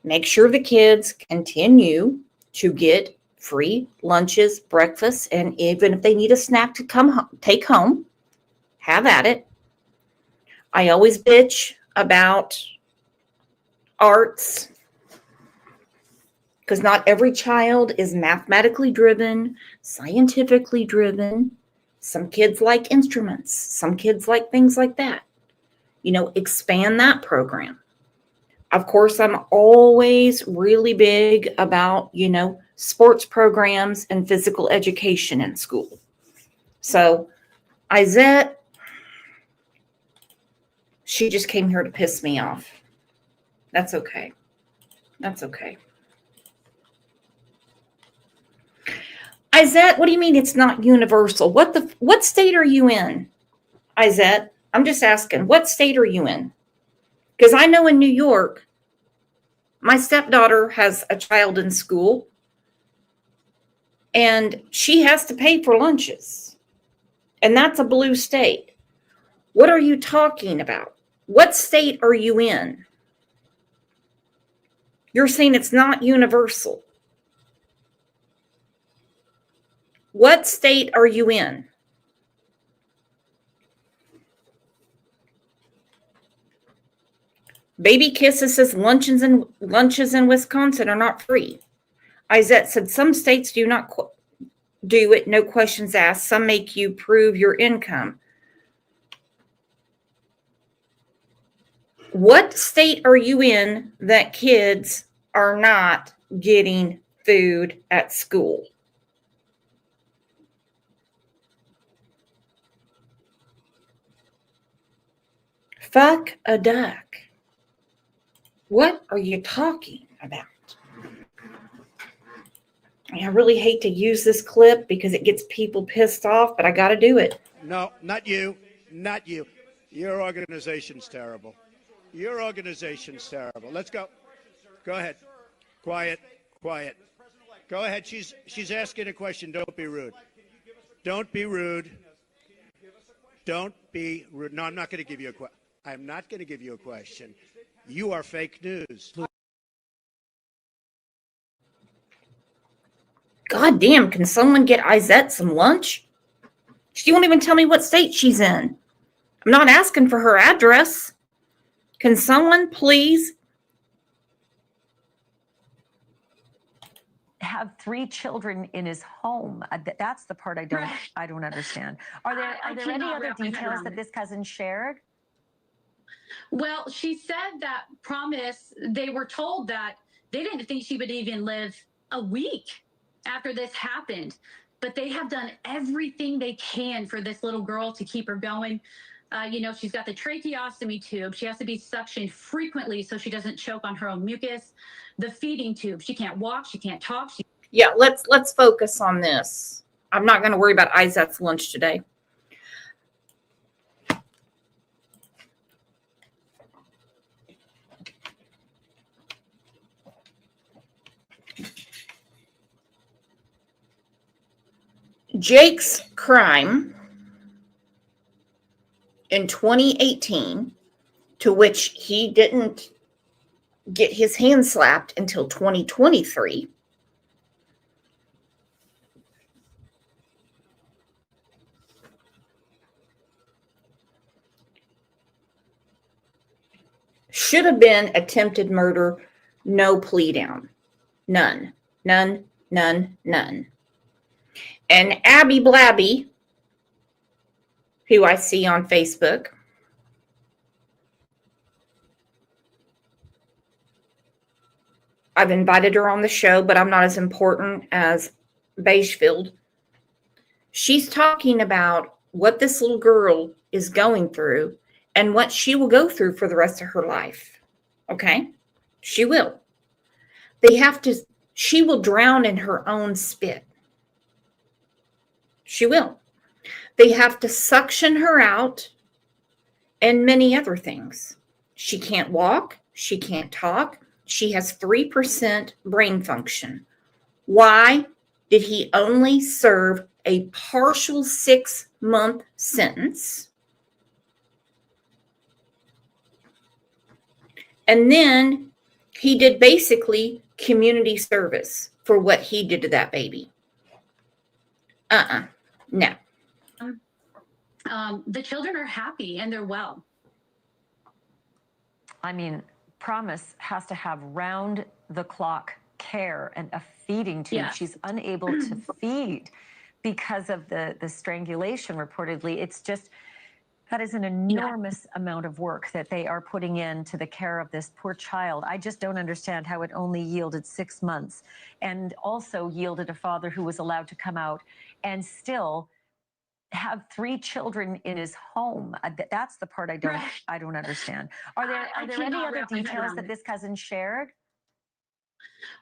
make sure the kids continue to get free lunches, breakfast, and even if they need a snack to come home, take home, have at it. I always bitch about arts because not every child is mathematically driven, scientifically driven. Some kids like instruments. Some kids like things like that. Expand that program. Of course, I'm always really big about, sports programs and physical education in school. So, Izette, she just came here to piss me off. That's okay. That's okay. Izette, what do you mean it's not universal? What state are you in, Izette? I'm just asking, what state are you in? Because I know in New York, my stepdaughter has a child in school, and she has to pay for lunches. And that's a blue state. What are you talking about? What state are you in? You're saying it's not universal. What state are you in? Baby Kisses says lunches in Wisconsin are not free. Izette said some states do not do it, no questions asked. Some make you prove your income. What state are you in that kids are not getting food at school? Fuck a duck. What are you talking about? I really hate to use this clip because it gets people pissed off, but I got to do it. No, not you. Not you. Your organization's terrible. Your organization's terrible. Let's go. Go ahead. Quiet. Quiet. Go ahead. She's asking a question. Don't be rude. Don't be rude. Don't be rude. No, I'm not going to give you a question. I'm not going to give you a question. You are fake news. God damn, can someone get Izette some lunch? She won't even tell me what state she's in. I'm not asking for her address. Can someone please have 3 children in his home? That's the part I don't understand. Are there any other details that this cousin shared? Well, she said that they were told that they didn't think she would even live a week after this happened, but they have done everything they can for this little girl to keep her going. She's got the tracheostomy tube. She has to be suctioned frequently so she doesn't choke on her own mucus. The feeding tube. She can't walk. She can't talk. Yeah, let's focus on this. I'm not going to worry about Izette's lunch today. Jake's crime in 2018, to which he didn't get his hand slapped until 2023, should have been attempted murder, no plea down. None. And Abby Blabby, who I see on Facebook, I've invited her on the show, but I'm not as important as Beigefield, she's talking about what this little girl is going through and what she will go through for the rest of her life. Okay? She will. She will drown in her own spit. She will. They have to suction her out and many other things. She can't walk. She can't talk. She has 3% brain function. Why did he only serve a partial 6-month sentence? And then he did basically community service for what he did to that baby. No. The children are happy and they're well. I mean, Promise has to have round-the-clock care and a feeding tube. Yes. She's unable to feed because of the strangulation, reportedly. It's just, that is an enormous amount of work that they are putting into the care of this poor child. I just don't understand how it only yielded 6 months and also yielded a father who was allowed to come out and still have 3 children in his home. That's the part I don't understand. Are there any other details that this cousin shared?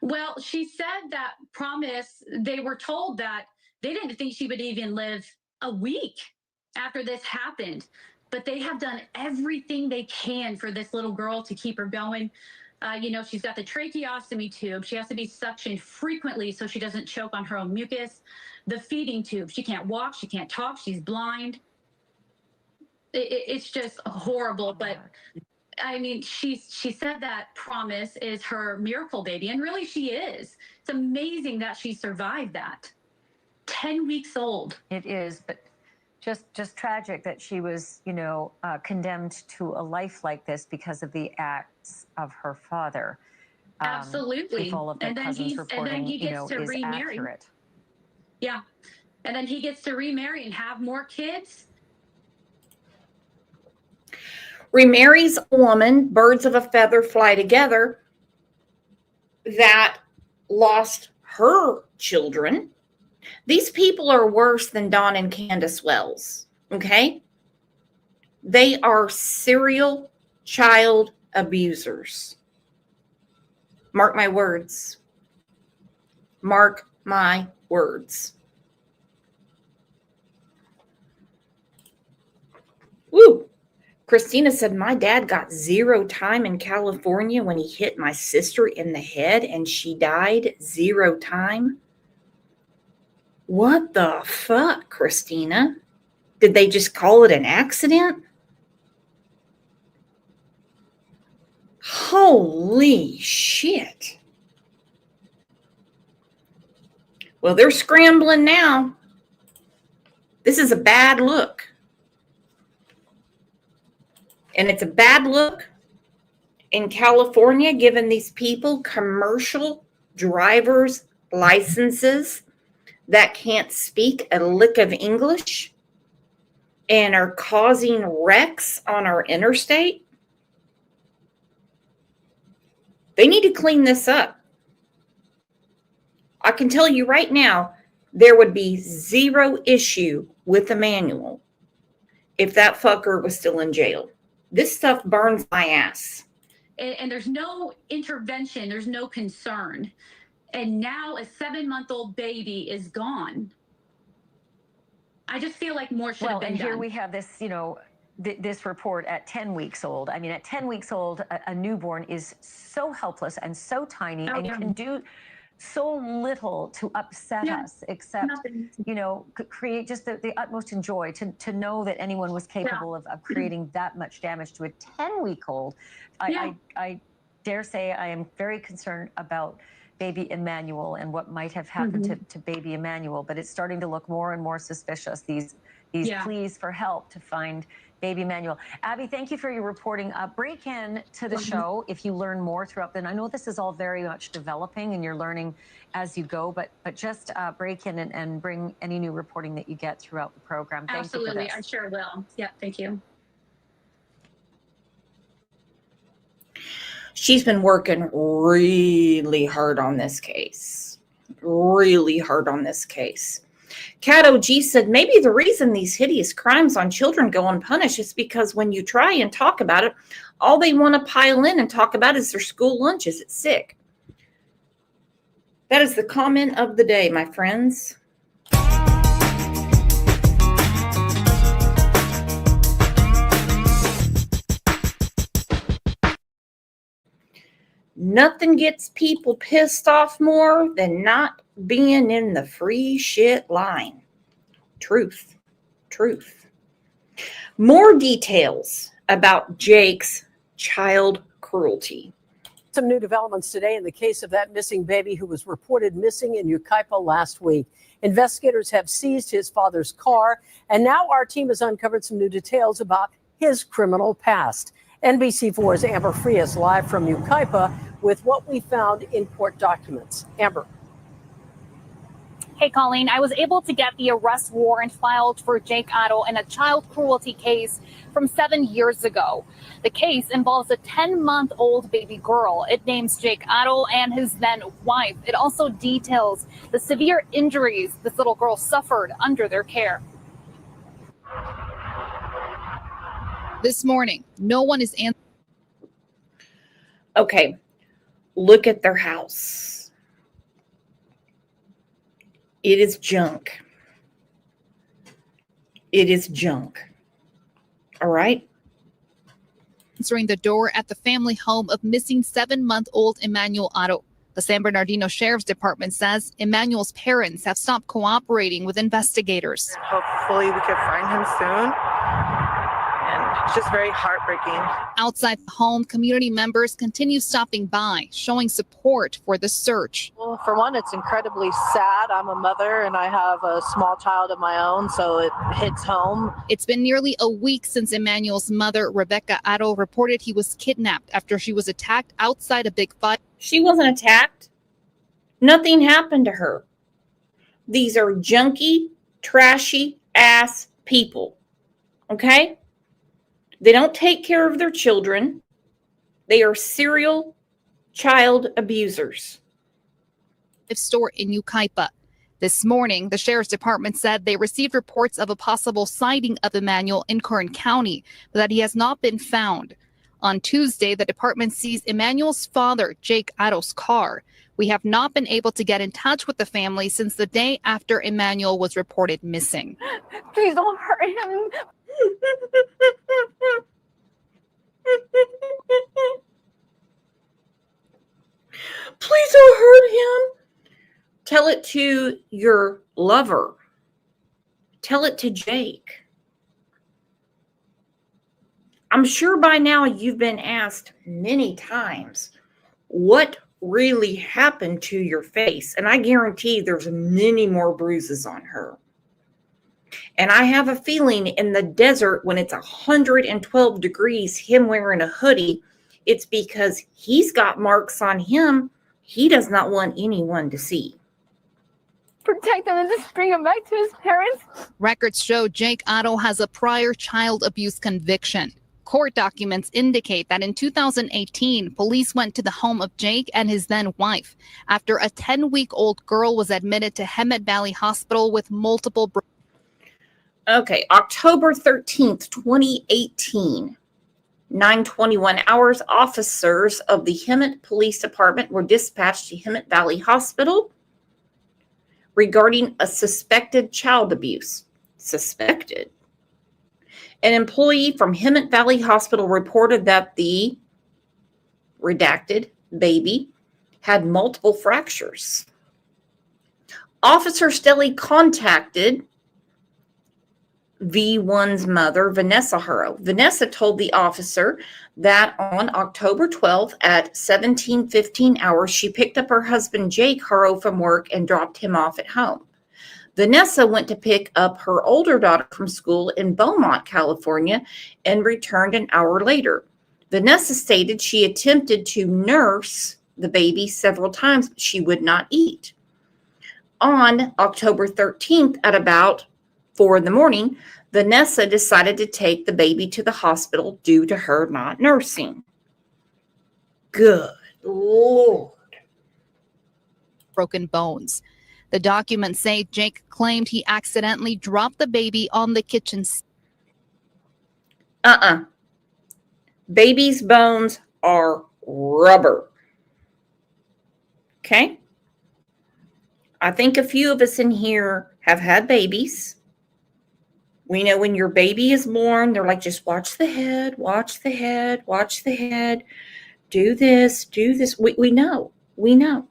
Well, she said that Promise, they were told that they didn't think she would even live a week after this happened, but they have done everything they can for this little girl to keep her going. She's got the tracheostomy tube. She has to be suctioned frequently so she doesn't choke on her own mucus. The feeding tube. She can't walk. She can't talk. She's blind. It's just horrible. But I mean, she said that Promise is her miracle baby, and really she is. It's amazing that she survived that. 10 weeks old. It is, but just tragic that she was, condemned to a life like this because of the acts of her father. Absolutely. If all of the cousins reporting, is accurate. Yeah. And then he gets to remarry and have more kids. Remarries a woman, birds of a feather fly together, that lost her children. These people are worse than Don and Candace Wells, okay? They are serial child abusers. Mark my words. Mark my words. Woo! Christina said, my dad got 0 time in California when he hit my sister in the head and she died 0 time. What the fuck, Christina? Did they just call it an accident? Holy shit. Well, they're scrambling now. This is a bad look. And it's a bad look in California, giving these people commercial driver's licenses that can't speak a lick of English and are causing wrecks on our interstate. They need to clean this up. I can tell you right now, there would be 0 issue with Emanuel if that fucker was still in jail. This stuff burns my ass. And there's no intervention. There's no concern. And now a 7-month-old baby is gone. I just feel like more should have been done. Well, and here we have this, this report at 10 weeks old. I mean, at 10 weeks old, a newborn is so helpless and so tiny and can do so little to upset us, except, create just the utmost joy to know that anyone was capable of creating that much damage to a 10-week-old. I dare say I am very concerned about baby Emanuel and what might have happened to baby Emanuel, but it's starting to look more and more suspicious, these pleas for help to find baby Emanuel. Abby, thank you for your reporting. Break in to the show if you learn more throughout the. I know this is all very much developing and you're learning as you go, but just break in and bring any new reporting that you get throughout the program. Thank you for this. I sure will. Yeah, thank you. She's been working really hard on this case. really hard on this case. Cat OG said maybe the reason these hideous crimes on children go unpunished is because when you try and talk about it, all they want to pile in and talk about is their school lunches. It's sick. That is the comment of the day, my friends. Nothing gets people pissed off more than not being in the free shit line. Truth. More details about Jake's child cruelty. Some new developments today in the case of that missing baby who was reported missing in Yucaipa last week. Investigators have seized his father's car, and now our team has uncovered some new details about his criminal past. NBC4's Amber Frias live from Yucaipa with what we found in court documents. Amber. Hey, Colleen, I was able to get the arrest warrant filed for Jake Haro in a child cruelty case from 7 years ago. The case involves a 10-month-old baby girl. It names Jake Haro and his then wife. It also details the severe injuries this little girl suffered under their care. This morning, no one is answering. Okay, look at their house. It is junk. It is junk. All right? Answering the door at the family home of missing 7-month-old Emanuel Haro. The San Bernardino Sheriff's Department says Emanuel's parents have stopped cooperating with investigators. Hopefully we can find him soon. And it's just very heartbreaking. Outside the home, community members continue stopping by, showing support for the search. Well, for one, it's incredibly sad. I'm a mother and I have a small child of my own, so it hits home. It's been nearly a week since Emanuel's mother, Rebecca Haro, reported he was kidnapped after she was attacked outside a Big Five. She wasn't attacked. Nothing happened to her. These are junky, trashy ass people. Okay? They don't take care of their children. They are serial child abusers. Store in Yucaipa. This morning, the Sheriff's Department said they received reports of a possible sighting of Emanuel in Kern County, but that he has not been found. On Tuesday, the department seized Emanuel's father, Jake Haro's car. We have not been able to get in touch with the family since the day after Emanuel was reported missing. Please don't hurt him. Please don't hurt him. Tell it to your lover. Tell it to Jake. I'm sure by now you've been asked many times what really happened to your face. And I guarantee there's many more bruises on her. And I have a feeling in the desert when it's 112 degrees, him wearing a hoodie, it's because he's got marks on him he does not want anyone to see. Protect him and just bring him back to his parents. Records show Jake Haro has a prior child abuse conviction. Court documents indicate that in 2018, police went to the home of Jake and his then wife after a 10-week-old girl was admitted to Hemet Valley Hospital with multiple. Okay, October 13th, 2018, 9:21 hours, officers of the Hemet Police Department were dispatched to Hemet Valley Hospital regarding a suspected child abuse. Suspected. An employee from Hemet Valley Hospital reported that the redacted baby had multiple fractures. Officer Stelly contacted V1's mother, Vanessa Haro. Vanessa told the officer that on October 12th at 17:15 hours, she picked up her husband, Jake Haro, from work and dropped him off at home. Vanessa went to pick up her older daughter from school in Beaumont, California, and returned an hour later. Vanessa stated she attempted to nurse the baby several times, but she would not eat. On October 13th at about 4 in the morning, Vanessa decided to take the baby to the hospital due to her not nursing. Good Lord. broken bones. The documents say Jake claimed he accidentally dropped the baby on the kitchen sink. Baby's bones are rubber. Okay? I think a few of us in here have had babies. We know when your baby is born, they're like, just watch the head, watch the head, watch the head. Do this, do this. We know. We know.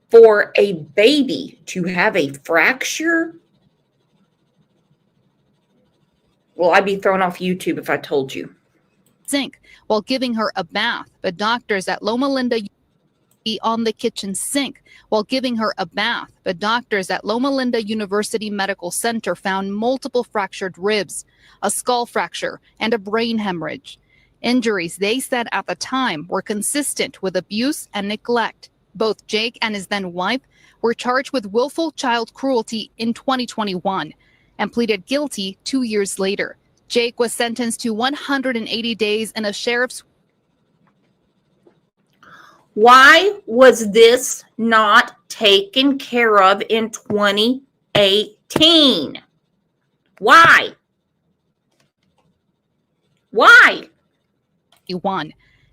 For a baby to have a fracture, well, I'd be thrown off YouTube if I told you. Sink while giving her a bath, but doctors at Loma Linda on the kitchen sink while giving her a bath, but doctors at Loma Linda University Medical Center found multiple fractured ribs, a skull fracture, and a brain hemorrhage. Injuries they said at the time were consistent with abuse and neglect. Both Jake and his then wife were charged with willful child cruelty in 2021 and pleaded guilty 2 years later. Jake was sentenced to 180 days in a sheriff's. Why was this not taken care of in 2018? Why? Why?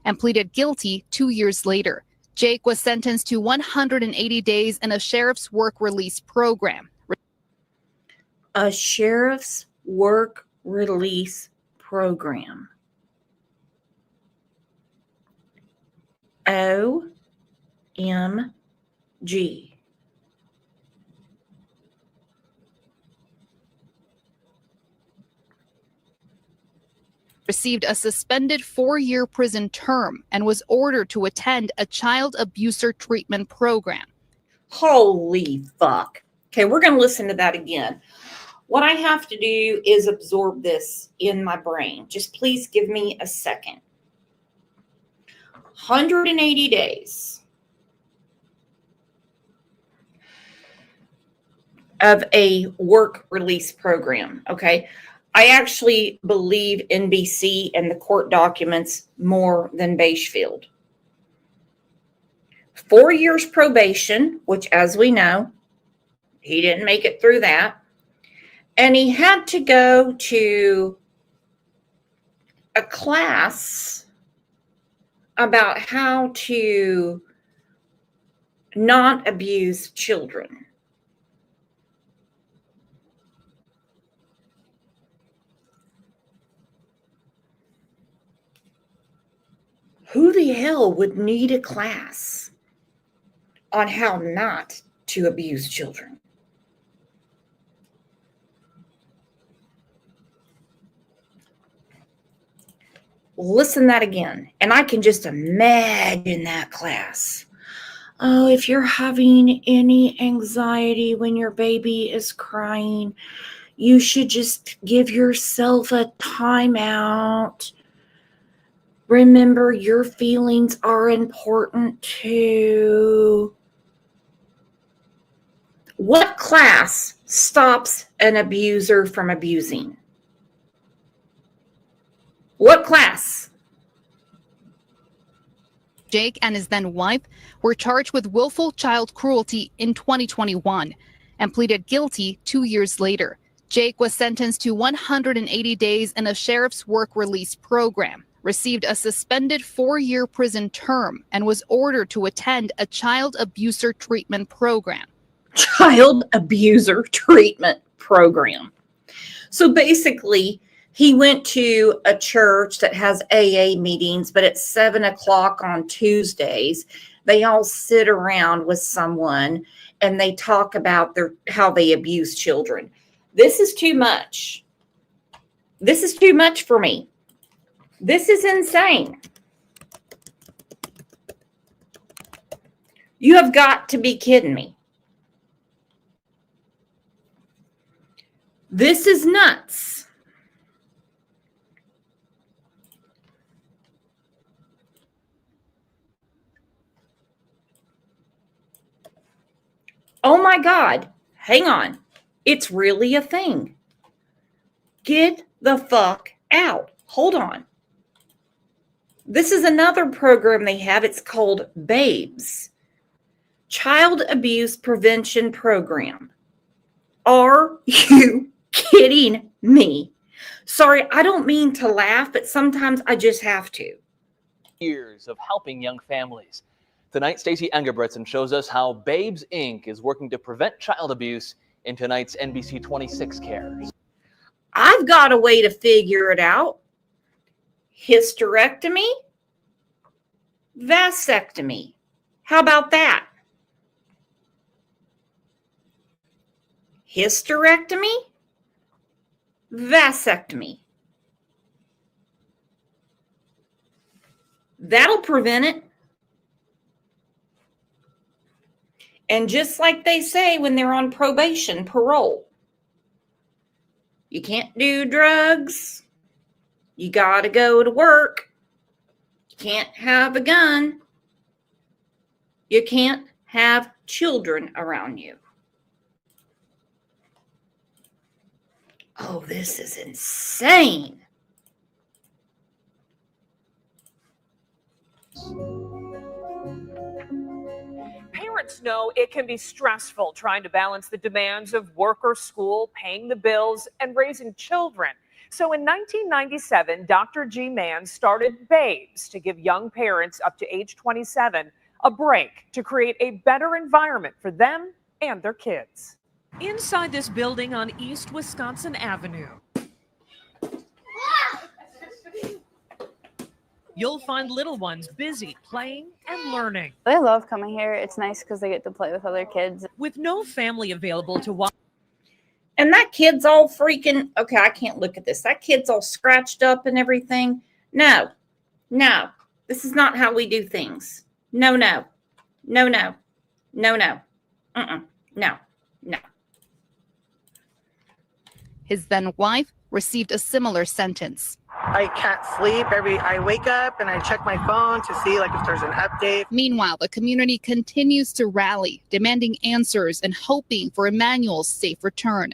And pleaded guilty 2 years later. Jake was sentenced to 180 days in a sheriff's work release program. A sheriff's work release program. OMG. Received a suspended 4-year prison term and was ordered to attend a child abuser treatment program. Holy fuck. Okay, we're going to listen to that again. What I have to do is absorb this in my brain. Just please give me a second. 180 days of a work release program, okay? I actually believe NBC and the court documents more than Beishfield. 4 years probation, which, as we know, he didn't make it through that. And he had to go to a class about how to not abuse children. Who the hell would need a class on how not to abuse children? Listen that again, and I can just imagine that class. Oh, if you're having any anxiety when your baby is crying, you should just give yourself a timeout. Remember, your feelings are important too. What class stops an abuser from abusing? What class? Jake and his then wife were charged with willful child cruelty in 2021 and pleaded guilty 2 years later. Jake was sentenced to 180 days in a sheriff's work release program, received a suspended 4-year prison term, and was ordered to attend a child abuser treatment program. Child abuser treatment program. So basically, he went to a church that has AA meetings, but at 7 o'clock on Tuesdays, they all sit around with someone and they talk about how they abuse children. This is too much. This is too much for me. This is insane. You have got to be kidding me. This is nuts. Oh my God, hang on. It's really a thing. Get the fuck out. Hold on. This is another program they have. It's called BABES, Child Abuse Prevention Program. Are you kidding me? Sorry, I don't mean to laugh, but sometimes I just have to. Years of helping young families. Tonight, Stacey Engebretson shows us how Babes Inc. is working to prevent child abuse in tonight's NBC 26 Cares. I've got a way to figure it out. Hysterectomy, vasectomy. How about that? Hysterectomy, vasectomy. That'll prevent it. And just like they say when they're on probation, parole, you can't do drugs. You got to go to work. You can't have a gun. You can't have children around you. Oh, this is insane. Parents know it can be stressful trying to balance the demands of work or school, paying the bills, and raising children. So in 1997, Dr. G. Mann started Babes to give young parents up to age 27 a break to create a better environment for them and their kids. Inside this building on East Wisconsin Avenue, you'll find little ones busy playing and learning. They love coming here. It's nice because they get to play with other kids. With no family available to watch. And that kid's all freaking, okay, I can't look at this. That kid's all scratched up and everything. No, this is not how we do things. No. No. His then wife received a similar sentence. I can't sleep. I wake up and I check my phone to see if there's an update. Meanwhile, the community continues to rally, demanding answers and hoping for Emanuel's safe return.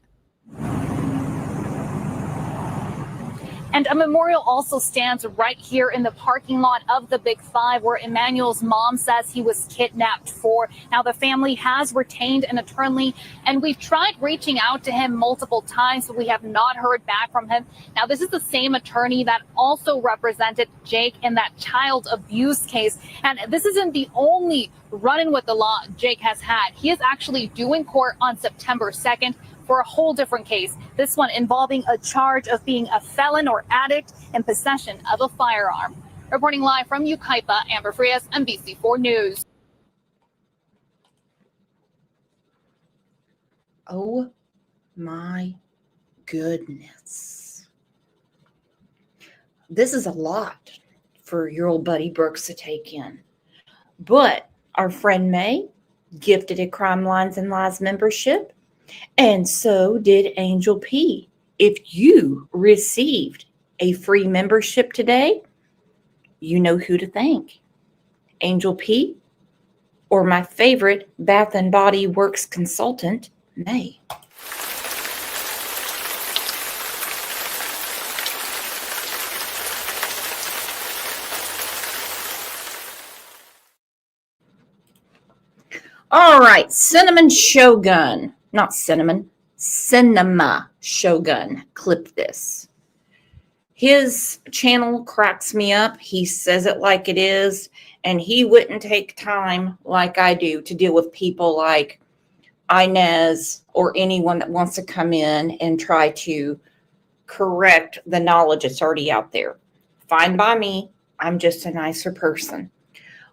And a memorial also stands right here in the parking lot of the Big Five, where Emanuel's mom says he was kidnapped for. Now, the family has retained an attorney, and we've tried reaching out to him multiple times, but we have not heard back from him. Now, this is the same attorney that also represented Jake in that child abuse case. And this isn't the only run-in with the law Jake has had. He is actually due in court on September 2nd. For a whole different case, this one involving a charge of being a felon or addict in possession of a firearm. Reporting live from Yucaipa, Amber Frias, NBC4 News. Oh my goodness. This is a lot for your old buddy Brooks to take in. But our friend May gifted a Crime Lines and Lies membership. And so did Angel P. If you received a free membership today, you know who to thank. Angel P. or my favorite Bath and Body Works consultant, May. All right, Cinnamon Shogun. Not cinnamon, Cinema Shogun. Clip this. His channel cracks me up. He says it like it is, and he wouldn't take time like I do to deal with people like Inez or anyone that wants to come in and try to correct the knowledge that's already out there. Fine by me. I'm just a nicer person.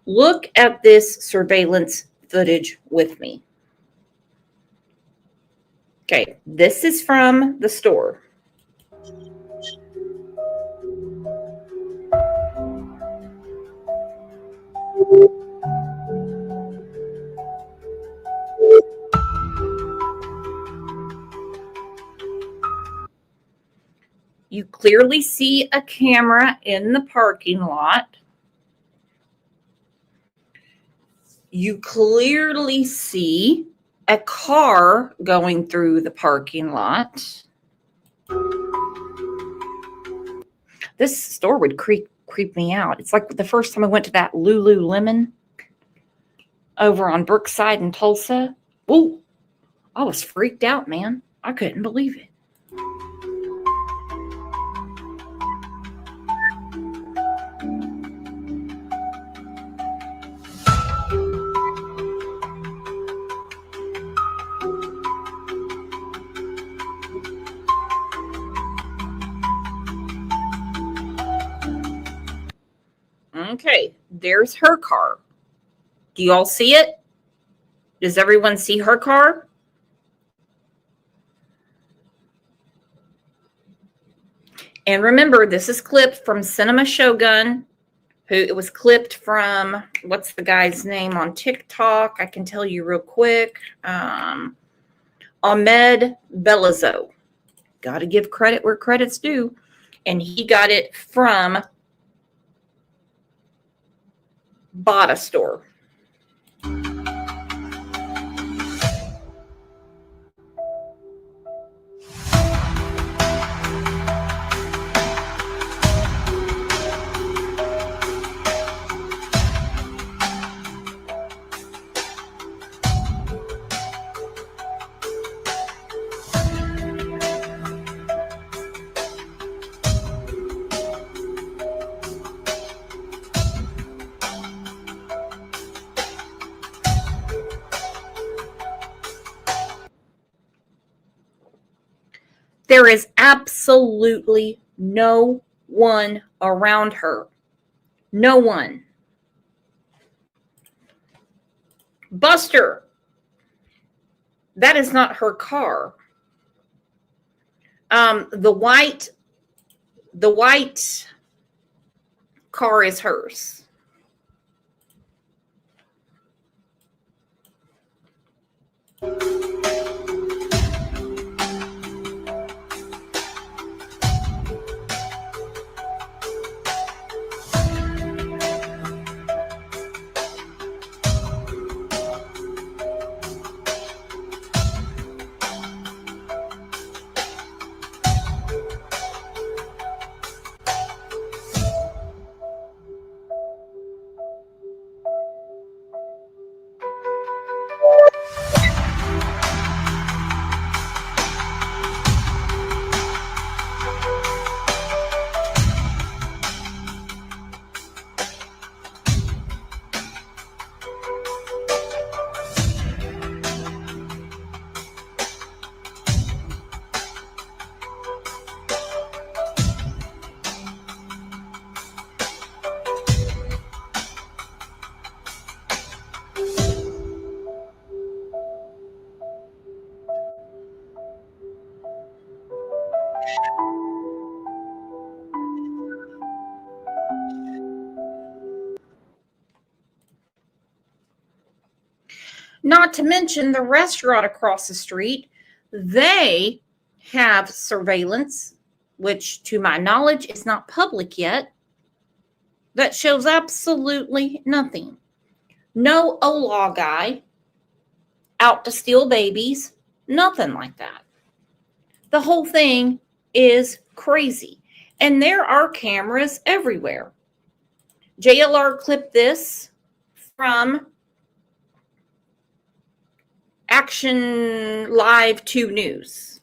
Look at this surveillance footage with me. Okay, this is from the store. You clearly see a camera in the parking lot. You clearly see a car going through the parking lot. This store would creep me out. It's like the first time I went to that Lululemon over on Brookside in Tulsa. Ooh, I was freaked out, man. I couldn't believe it. Okay, there's her car. Do you all see it? Does everyone see her car? And remember, this is clipped from Cinema Shogun, who it was clipped from, what's the guy's name on TikTok? I can tell you real quick. Ahmed Bellizo. Got to give credit where credit's due. And he got it from Bada Store. There is absolutely no one around her. No one. Buster, that is not her car. The white car is hers. Not to mention the restaurant across the street, they have surveillance, which to my knowledge is not public yet, that shows absolutely nothing. No OLA guy out to steal babies, nothing like that. The whole thing is crazy. And there are cameras everywhere. JLR clipped this from Action Live 2 News.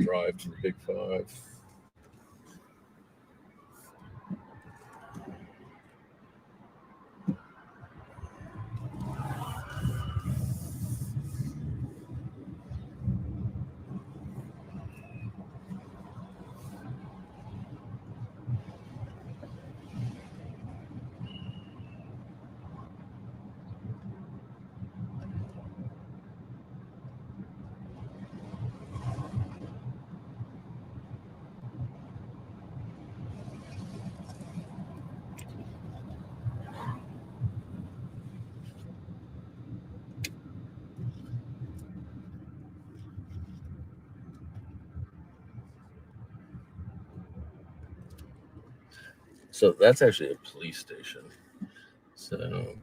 Drive to the Big Five. So that's actually a police station. So I'm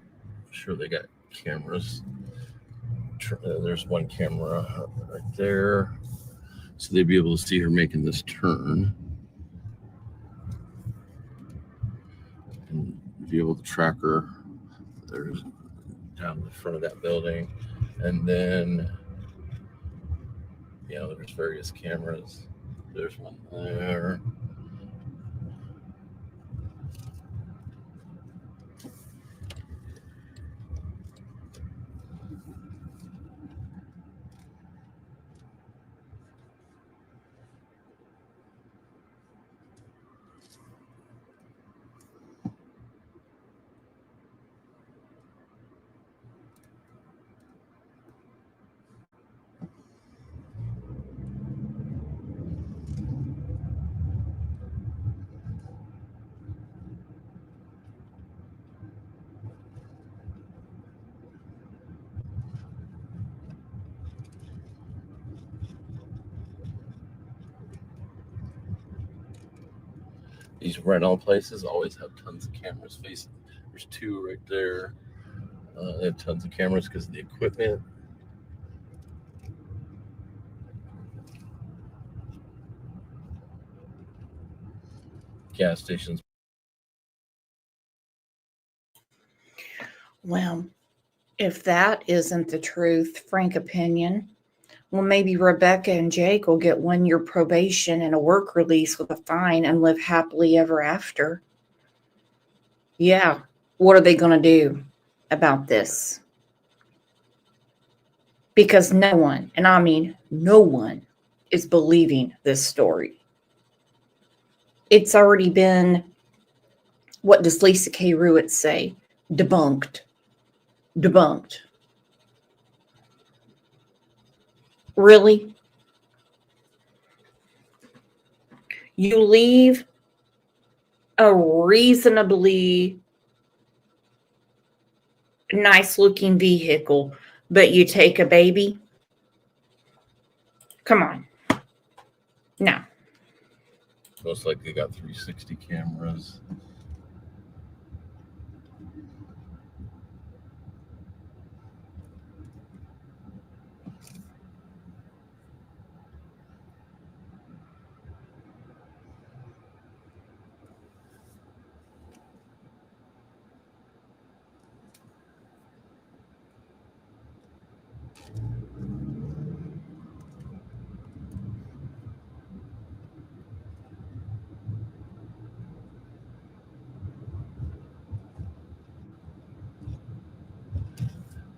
sure they got cameras. There's one camera right there. So they'd be able to see her making this turn. be able to track her. There's down in the front of that building. And then, there's various cameras. There's one there. These rental places always have tons of cameras facing. There's two right there. They have tons of cameras because of the equipment. Gas stations. Well, if that isn't the truth, frank opinion, well, maybe Rebecca and Jake will get 1 year probation and a work release with a fine and live happily ever after. Yeah, what are they going to do about this? Because no one, and I mean no one, is believing this story. It's already been, what does Lisa K. Ruitt say? Debunked. Really? You leave a reasonably nice looking vehicle, but you take a baby? Come on. No. Most likely got 360 cameras.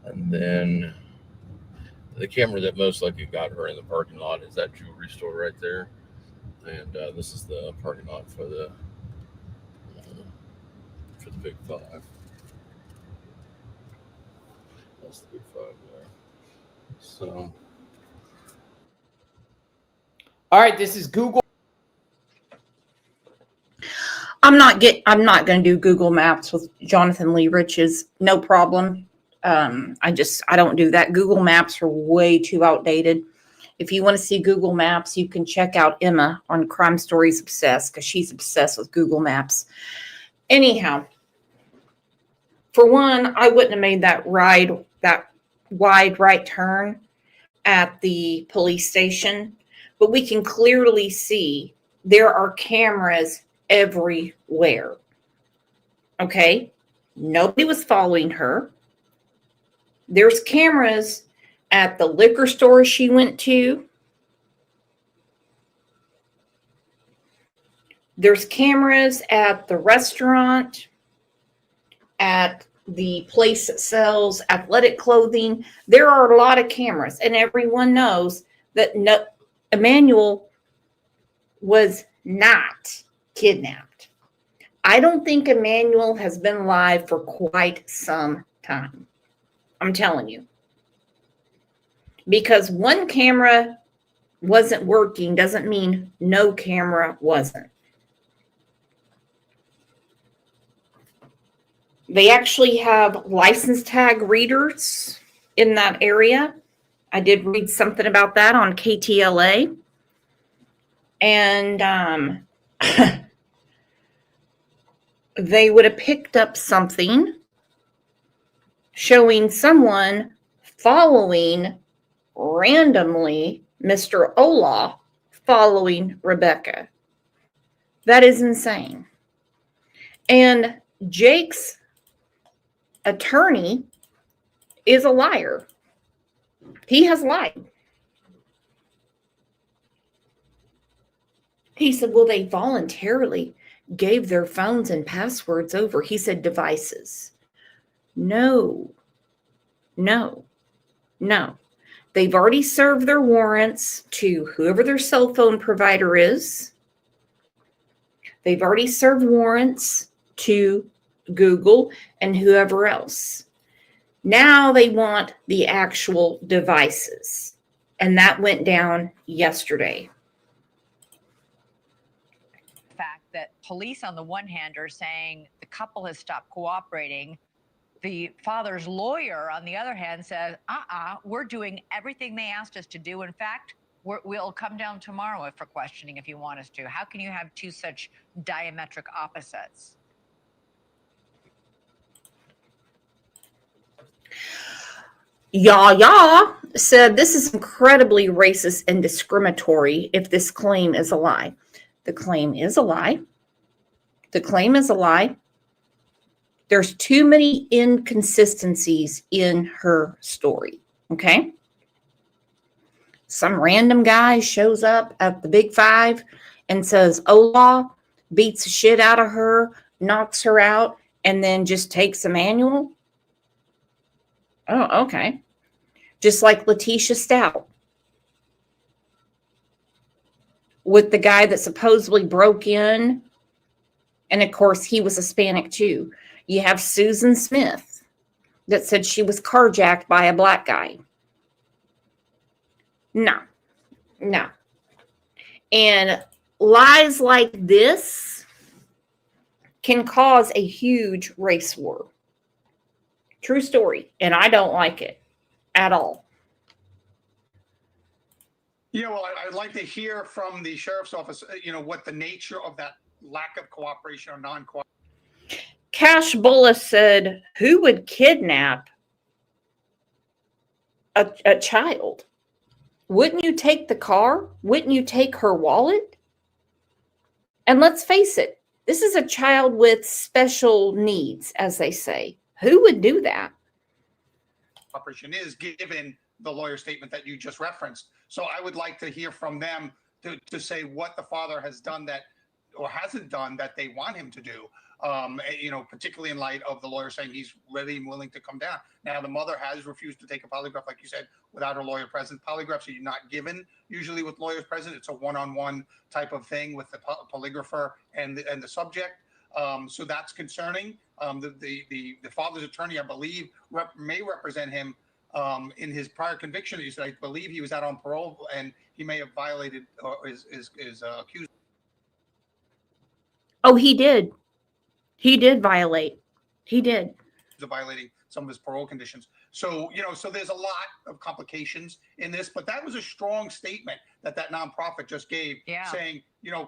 And then the camera that most likely got her in the parking lot is that jewelry store right there. And this is the parking lot for the Big Five. That's the Big Five there. So. All right, this is Google. I'm not going to do Google Maps with Jonathan Lee Riches. No problem. I don't do that. Google Maps are way too outdated. If you want to see Google Maps, you can check out Emma on Crime Stories Obsessed, because she's obsessed with Google Maps. Anyhow, for one, I wouldn't have made that wide right turn at the police station, but we can clearly see there are cameras everywhere. Okay? Nobody was following her. There's cameras at the liquor store she went to. There's cameras at the restaurant, at the place that sells athletic clothing. There are a lot of cameras, and everyone knows that Emanuel was not kidnapped. I don't think Emanuel has been alive for quite some time. I'm telling you. Because one camera wasn't working doesn't mean no camera wasn't. They actually have license tag readers in that area. I did read something about that on KTLA. And they would have picked up something showing someone following randomly Mr. Ola following Rebecca. That is insane. And Jake's attorney is a liar. He has lied. He said, well, they voluntarily gave their phones and passwords over. He said devices. No. They've already served their warrants to whoever their cell phone provider is. They've already served warrants to Google and whoever else. Now they want the actual devices. And that went down yesterday. Fact that police, on the one hand, are saying the couple has stopped cooperating. The father's lawyer, on the other hand, says, we're doing everything they asked us to do. In fact, we'll come down tomorrow for questioning if you want us to. How can you have two such diametric opposites? Yah said this is incredibly racist and discriminatory if this claim is a lie. The claim is a lie. The claim is a lie. There's too many inconsistencies in her story, okay? Some random guy shows up at the Big Five and says, Ola, beats the shit out of her, knocks her out, and then just takes Emanuel. Oh, okay. Just like Letitia Stout with the guy that supposedly broke in. And of course, he was Hispanic too. You have Susan Smith that said she was carjacked by a black guy. No. And lies like this can cause a huge race war. True story. And I don't like it at all. Yeah, well, I'd like to hear from the sheriff's office, what the nature of that lack of cooperation or non-cooperation. Cash Bullis said, who would kidnap a child? Wouldn't you take the car? Wouldn't you take her wallet? And let's face it, this is a child with special needs, as they say. Who would do that? Operation is, given the lawyer statement that you just referenced. So I would like to hear from them to say what the father has done that or hasn't done that they want him to do. Particularly in light of the lawyer saying he's ready and willing to come down. Now, the mother has refused to take a polygraph, like you said, without her lawyer present. Polygraphs are not given usually with lawyers present. It's a one-on-one type of thing with the polygrapher and the subject. So that's concerning. The father's attorney, I believe, may represent him in his prior conviction. He said, I believe he was out on parole and he may have violated or is accused. Oh, he did. He did violate. He did. Violating some of his parole conditions. So, so there's a lot of complications in this, but that was a strong statement that nonprofit just gave, saying,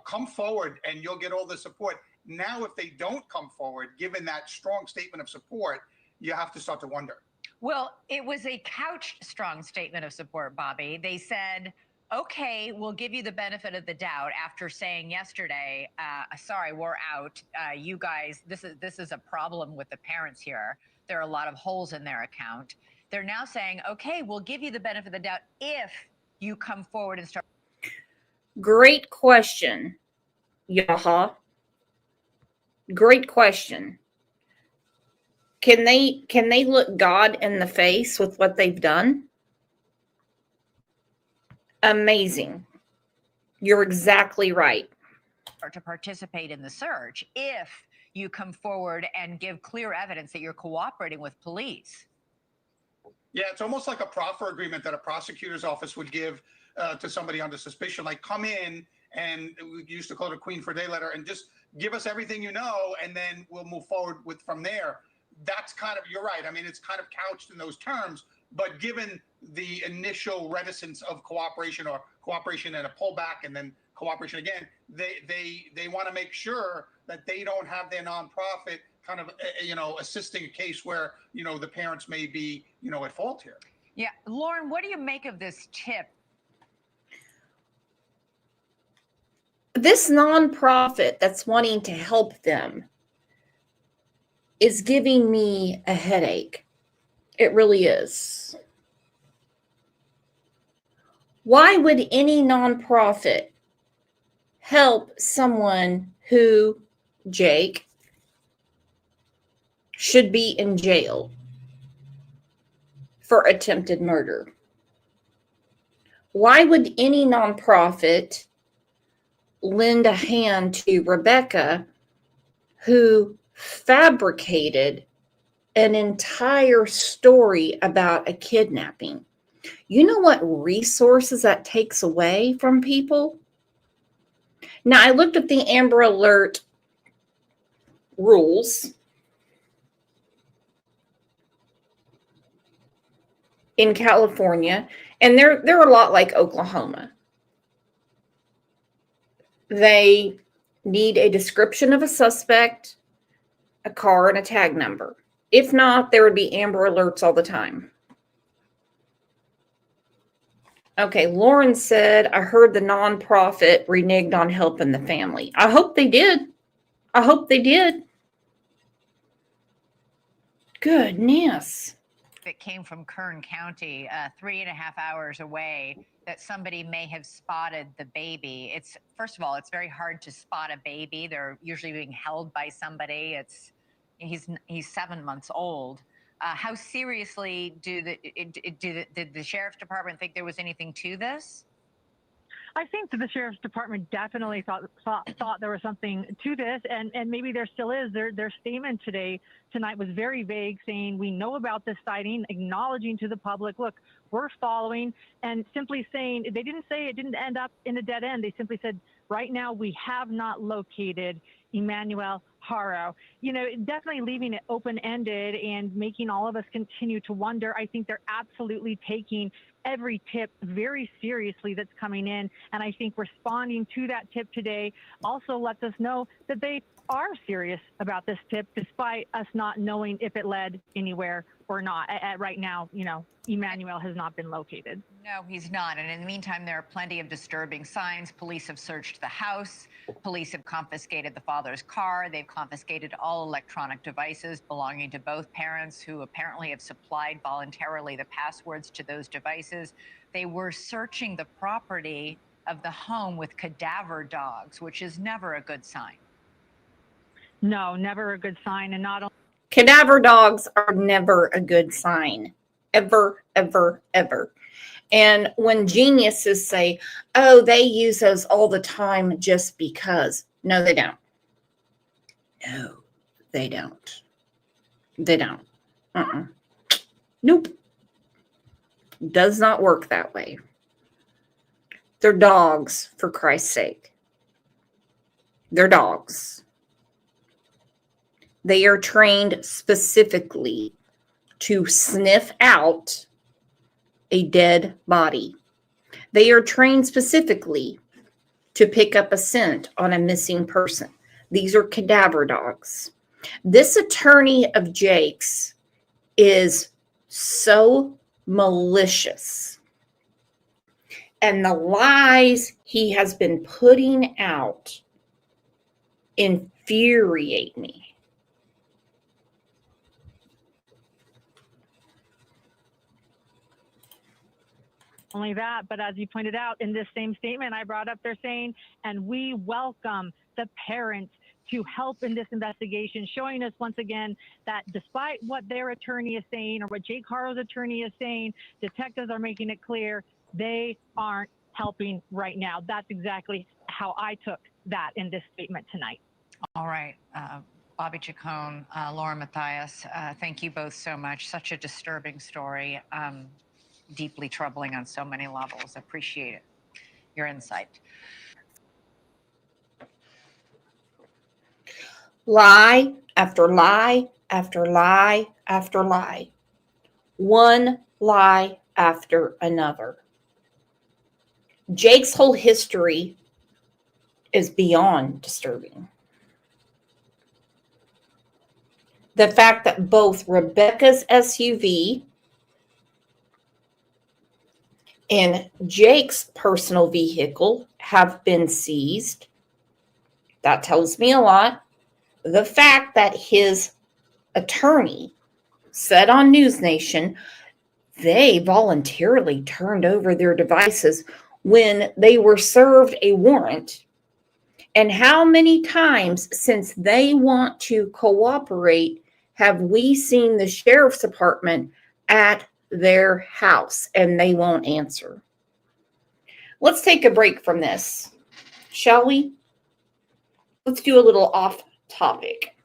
come forward and you'll get all the support. Now, if they don't come forward, given that strong statement of support, you have to start to wonder. Well, it was a couched strong statement of support, Bobby. They said, okay, we'll give you the benefit of the doubt after saying yesterday, sorry, we're out. You guys, this is a problem with the parents here. There are a lot of holes in their account. They're now saying, okay, we'll give you the benefit of the doubt if you come forward and start. Great question, Yaha. Great question. Can they look God in the face with what they've done? Amazing. You're exactly right. Or to participate in the search if you come forward and give clear evidence that you're cooperating with police. Yeah, it's almost like a proffer agreement that a prosecutor's office would give to somebody under suspicion, like come in and we used to call it a Queen for a Day letter and just give us everything you know and then we'll move forward with from there. That's kind of, you're right. I mean, it's kind of couched in those terms, but given the initial reticence of cooperation or cooperation and a pullback and then cooperation again, they want to make sure that they don't have their nonprofit kind of, assisting a case where, the parents may be, at fault here. Yeah. Lauren, what do you make of this tip? This nonprofit that's wanting to help them, is giving me a headache. It really is. Why would any nonprofit help someone who, Jake, should be in jail for attempted murder? Why would any nonprofit lend a hand to Rebecca, who fabricated an entire story about a kidnapping? You know what resources that takes away from people? Now, I looked at the Amber Alert rules in California, and they're a lot like Oklahoma. They need a description of a suspect, a car, and a tag number. If not, there would be Amber Alerts all the time. Okay, Lauren said, I heard the nonprofit reneged on helping the family. I hope they did. I hope they did. Goodness. That came from Kern County, 3.5 hours away, that somebody may have spotted the baby. It's, first of all, it's very hard to spot a baby. They're usually being held by somebody. He's 7 months old. How seriously did the sheriff's department think there was anything to this? I think that the sheriff's department definitely thought there was something to this, and maybe there still is. Their statement tonight was very vague, saying we know about this sighting, acknowledging to the public, look, we're following, and simply saying, they didn't say it didn't end up in a dead end. They simply said, right now we have not located Emanuel Haro. You know, definitely leaving it open-ended and making all of us continue to wonder. I think they're absolutely taking every tip very seriously that's coming in, and I think responding to that tip today also lets us know that they are serious about this tip, despite us not knowing if it led anywhere or not. Right now, you know, Emanuel has not been located. No, he's not. And in the meantime, there are plenty of disturbing signs. Police have searched the house. Police have confiscated the father's car. They've confiscated all electronic devices belonging to both parents, who apparently have supplied voluntarily the passwords to those devices. They were searching the property of the home with cadaver dogs, which is never a good sign. No, never a good sign. And not only Cadaver dogs are never a good sign. Ever, ever, ever. And when geniuses say, oh, they use those all the time just because. No, they don't. No, they don't. They don't. Nope. Does not work that way. They're dogs, for Christ's sake. They're dogs. They are trained specifically to sniff out a dead body. They are trained specifically to pick up a scent on a missing person. These are cadaver dogs. This attorney of Jake's is so malicious. And the lies he has been putting out infuriate me. only that, but as you pointed out in this same statement I brought up, they're saying, and we welcome the parents to help in this investigation, showing us once again that despite what their attorney is saying or what Jake Haro's attorney is saying, detectives are making it clear they aren't helping right now. That's exactly how I took that in this statement tonight. All right. Bobby Chacon, Laura Mathias, thank you both so much. Such a disturbing story, deeply troubling on so many levels. Appreciate it. Your insight. Lie after lie after lie after lie. One lie after another. Jake's whole history is beyond disturbing. The fact that both Rebecca's SUV and Jake's personal vehicle have been seized, that tells me a lot. The fact that his attorney said on News Nation they voluntarily turned over their devices when they were served a warrant. And how many times since they want to cooperate have we seen the sheriff's department at their house and they won't answer? Let's take a break from this, shall we? Let's do a little off topic.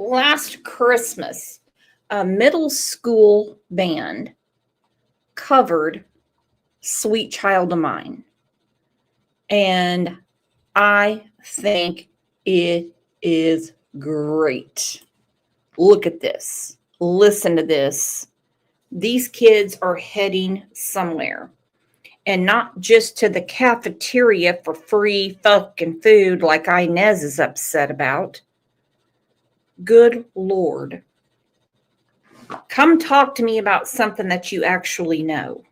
Last Christmas, a middle school band covered Sweet Child of Mine. And I think it is great. Look at this. Listen to this. These kids are heading somewhere. And not just to the cafeteria for free fucking food like Inez is upset about. Good Lord. Come talk to me about something that you actually know.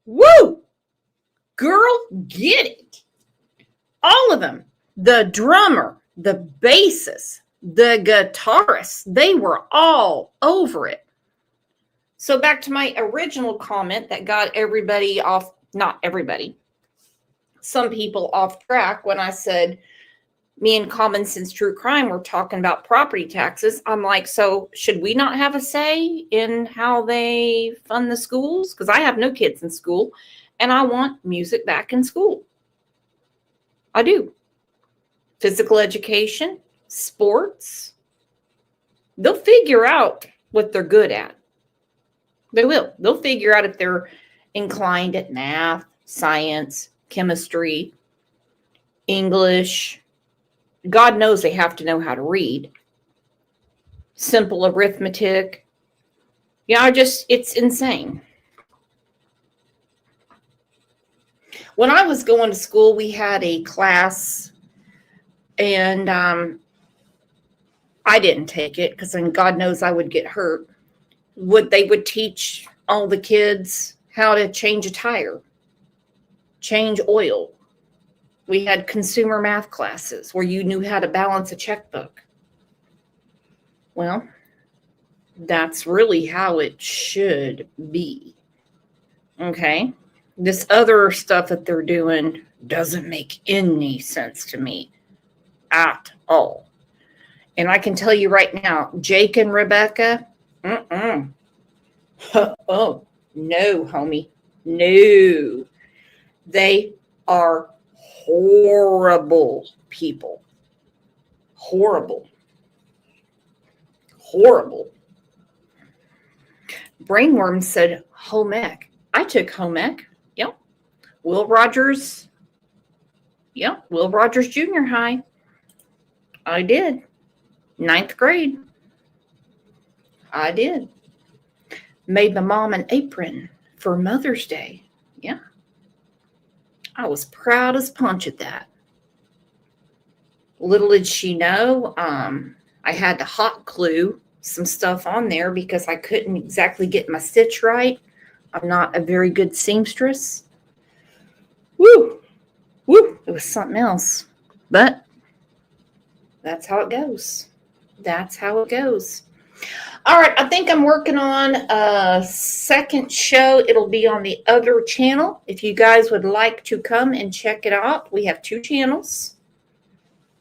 Woo! Girl, get it. All of them. The drummer, the bassist, the guitarist, they were all over it. So back to my original comment that got everybody off, not everybody, some people off track when I said me and Common Sense True Crime were talking about property taxes. I'm like, so should we not have a say in how they fund the schools? Because I have no kids in school and I want music back in school. I do. Physical education, sports. They'll figure out what they're good at. They will. They'll figure out if they're inclined at math, science, chemistry, English. God knows they have to know how to read. Simple arithmetic. Yeah, it's insane. When I was going to school, we had a class, and I didn't take it because then God knows I would get hurt. They would teach all the kids how to change a tire, change oil. We had consumer math classes where you knew how to balance a checkbook. Well, that's really how it should be. Okay? This other stuff that they're doing doesn't make any sense to me at all. And I can tell you right now, Jake and Rebecca, oh, no, homie. No. They are horrible people. Horrible. Horrible. Brainworm said home ec. I took home ec. Yep. Will Rogers. Yep. Will Rogers Junior High. I did. 9th grade. I did. Made my mom an apron for Mother's Day. Yeah. I was proud as punch at that. Little did she know, I had to hot glue some stuff on there because I couldn't exactly get my stitch right. I'm not a very good seamstress. Woo! Woo! It was something else. But that's how it goes. That's how it goes. All right, I think I'm working on a second show. It'll be on the other channel. If you guys would like to come and check it out, we have 2 channels.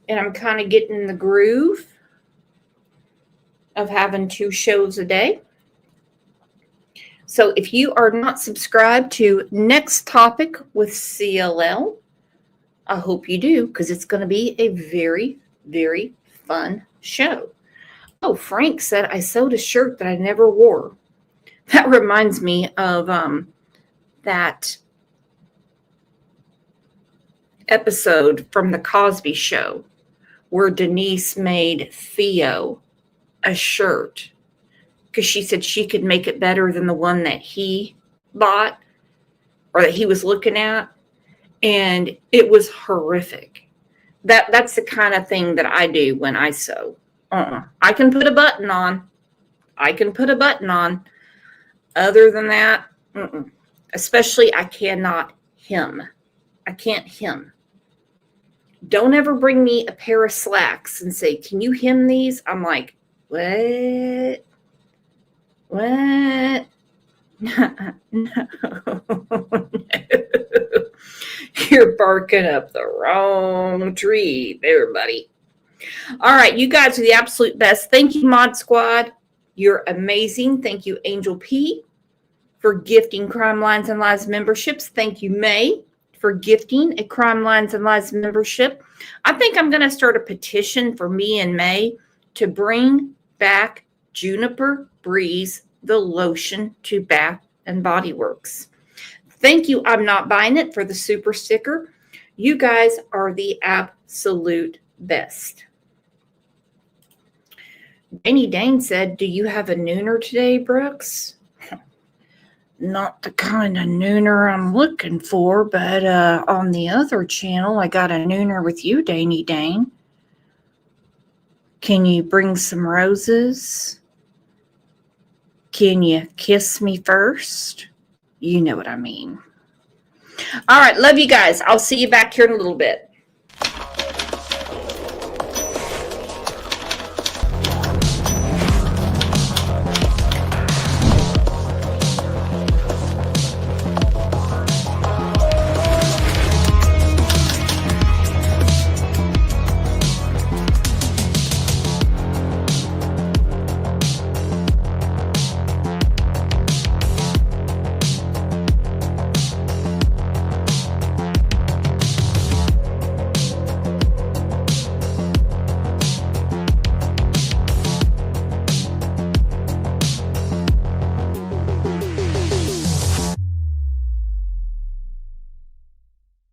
And I'm kind of getting in the groove of having 2 shows a day. So if you are not subscribed to Next Topic with CLL, I hope you do, because it's going to be a very, very fun show. Oh, Frank said, I sewed a shirt that I never wore. That reminds me of that episode from The Cosby Show where Denise made Theo a shirt because she said she could make it better than the one that he bought or that he was looking at. And it was horrific. That's the kind of thing that I do when I sew. I can put a button on. Other than that, especially I cannot hem. I can't hem. Don't ever bring me a pair of slacks and say, can you hem these? I'm like, what? No. You're barking up the wrong tree there, buddy. All right, you guys are the absolute best. Thank you, Mod Squad. You're amazing. Thank you, Angel P, for gifting Crime Lines and Lies memberships. Thank you, May, for gifting a Crime Lines and Lies membership. I think I'm going to start a petition for me and May to bring back Juniper Breeze, the lotion, to Bath and Body Works. Thank you. I'm not buying it for the super sticker. You guys are the absolute best. Danny Dane said, do you have a nooner today, Brooks? Not the kind of nooner I'm looking for, but on the other channel, I got a nooner with you, Danny Dane. Can you bring some roses? Can you kiss me first? You know what I mean. All right, love you guys. I'll see you back here in a little bit.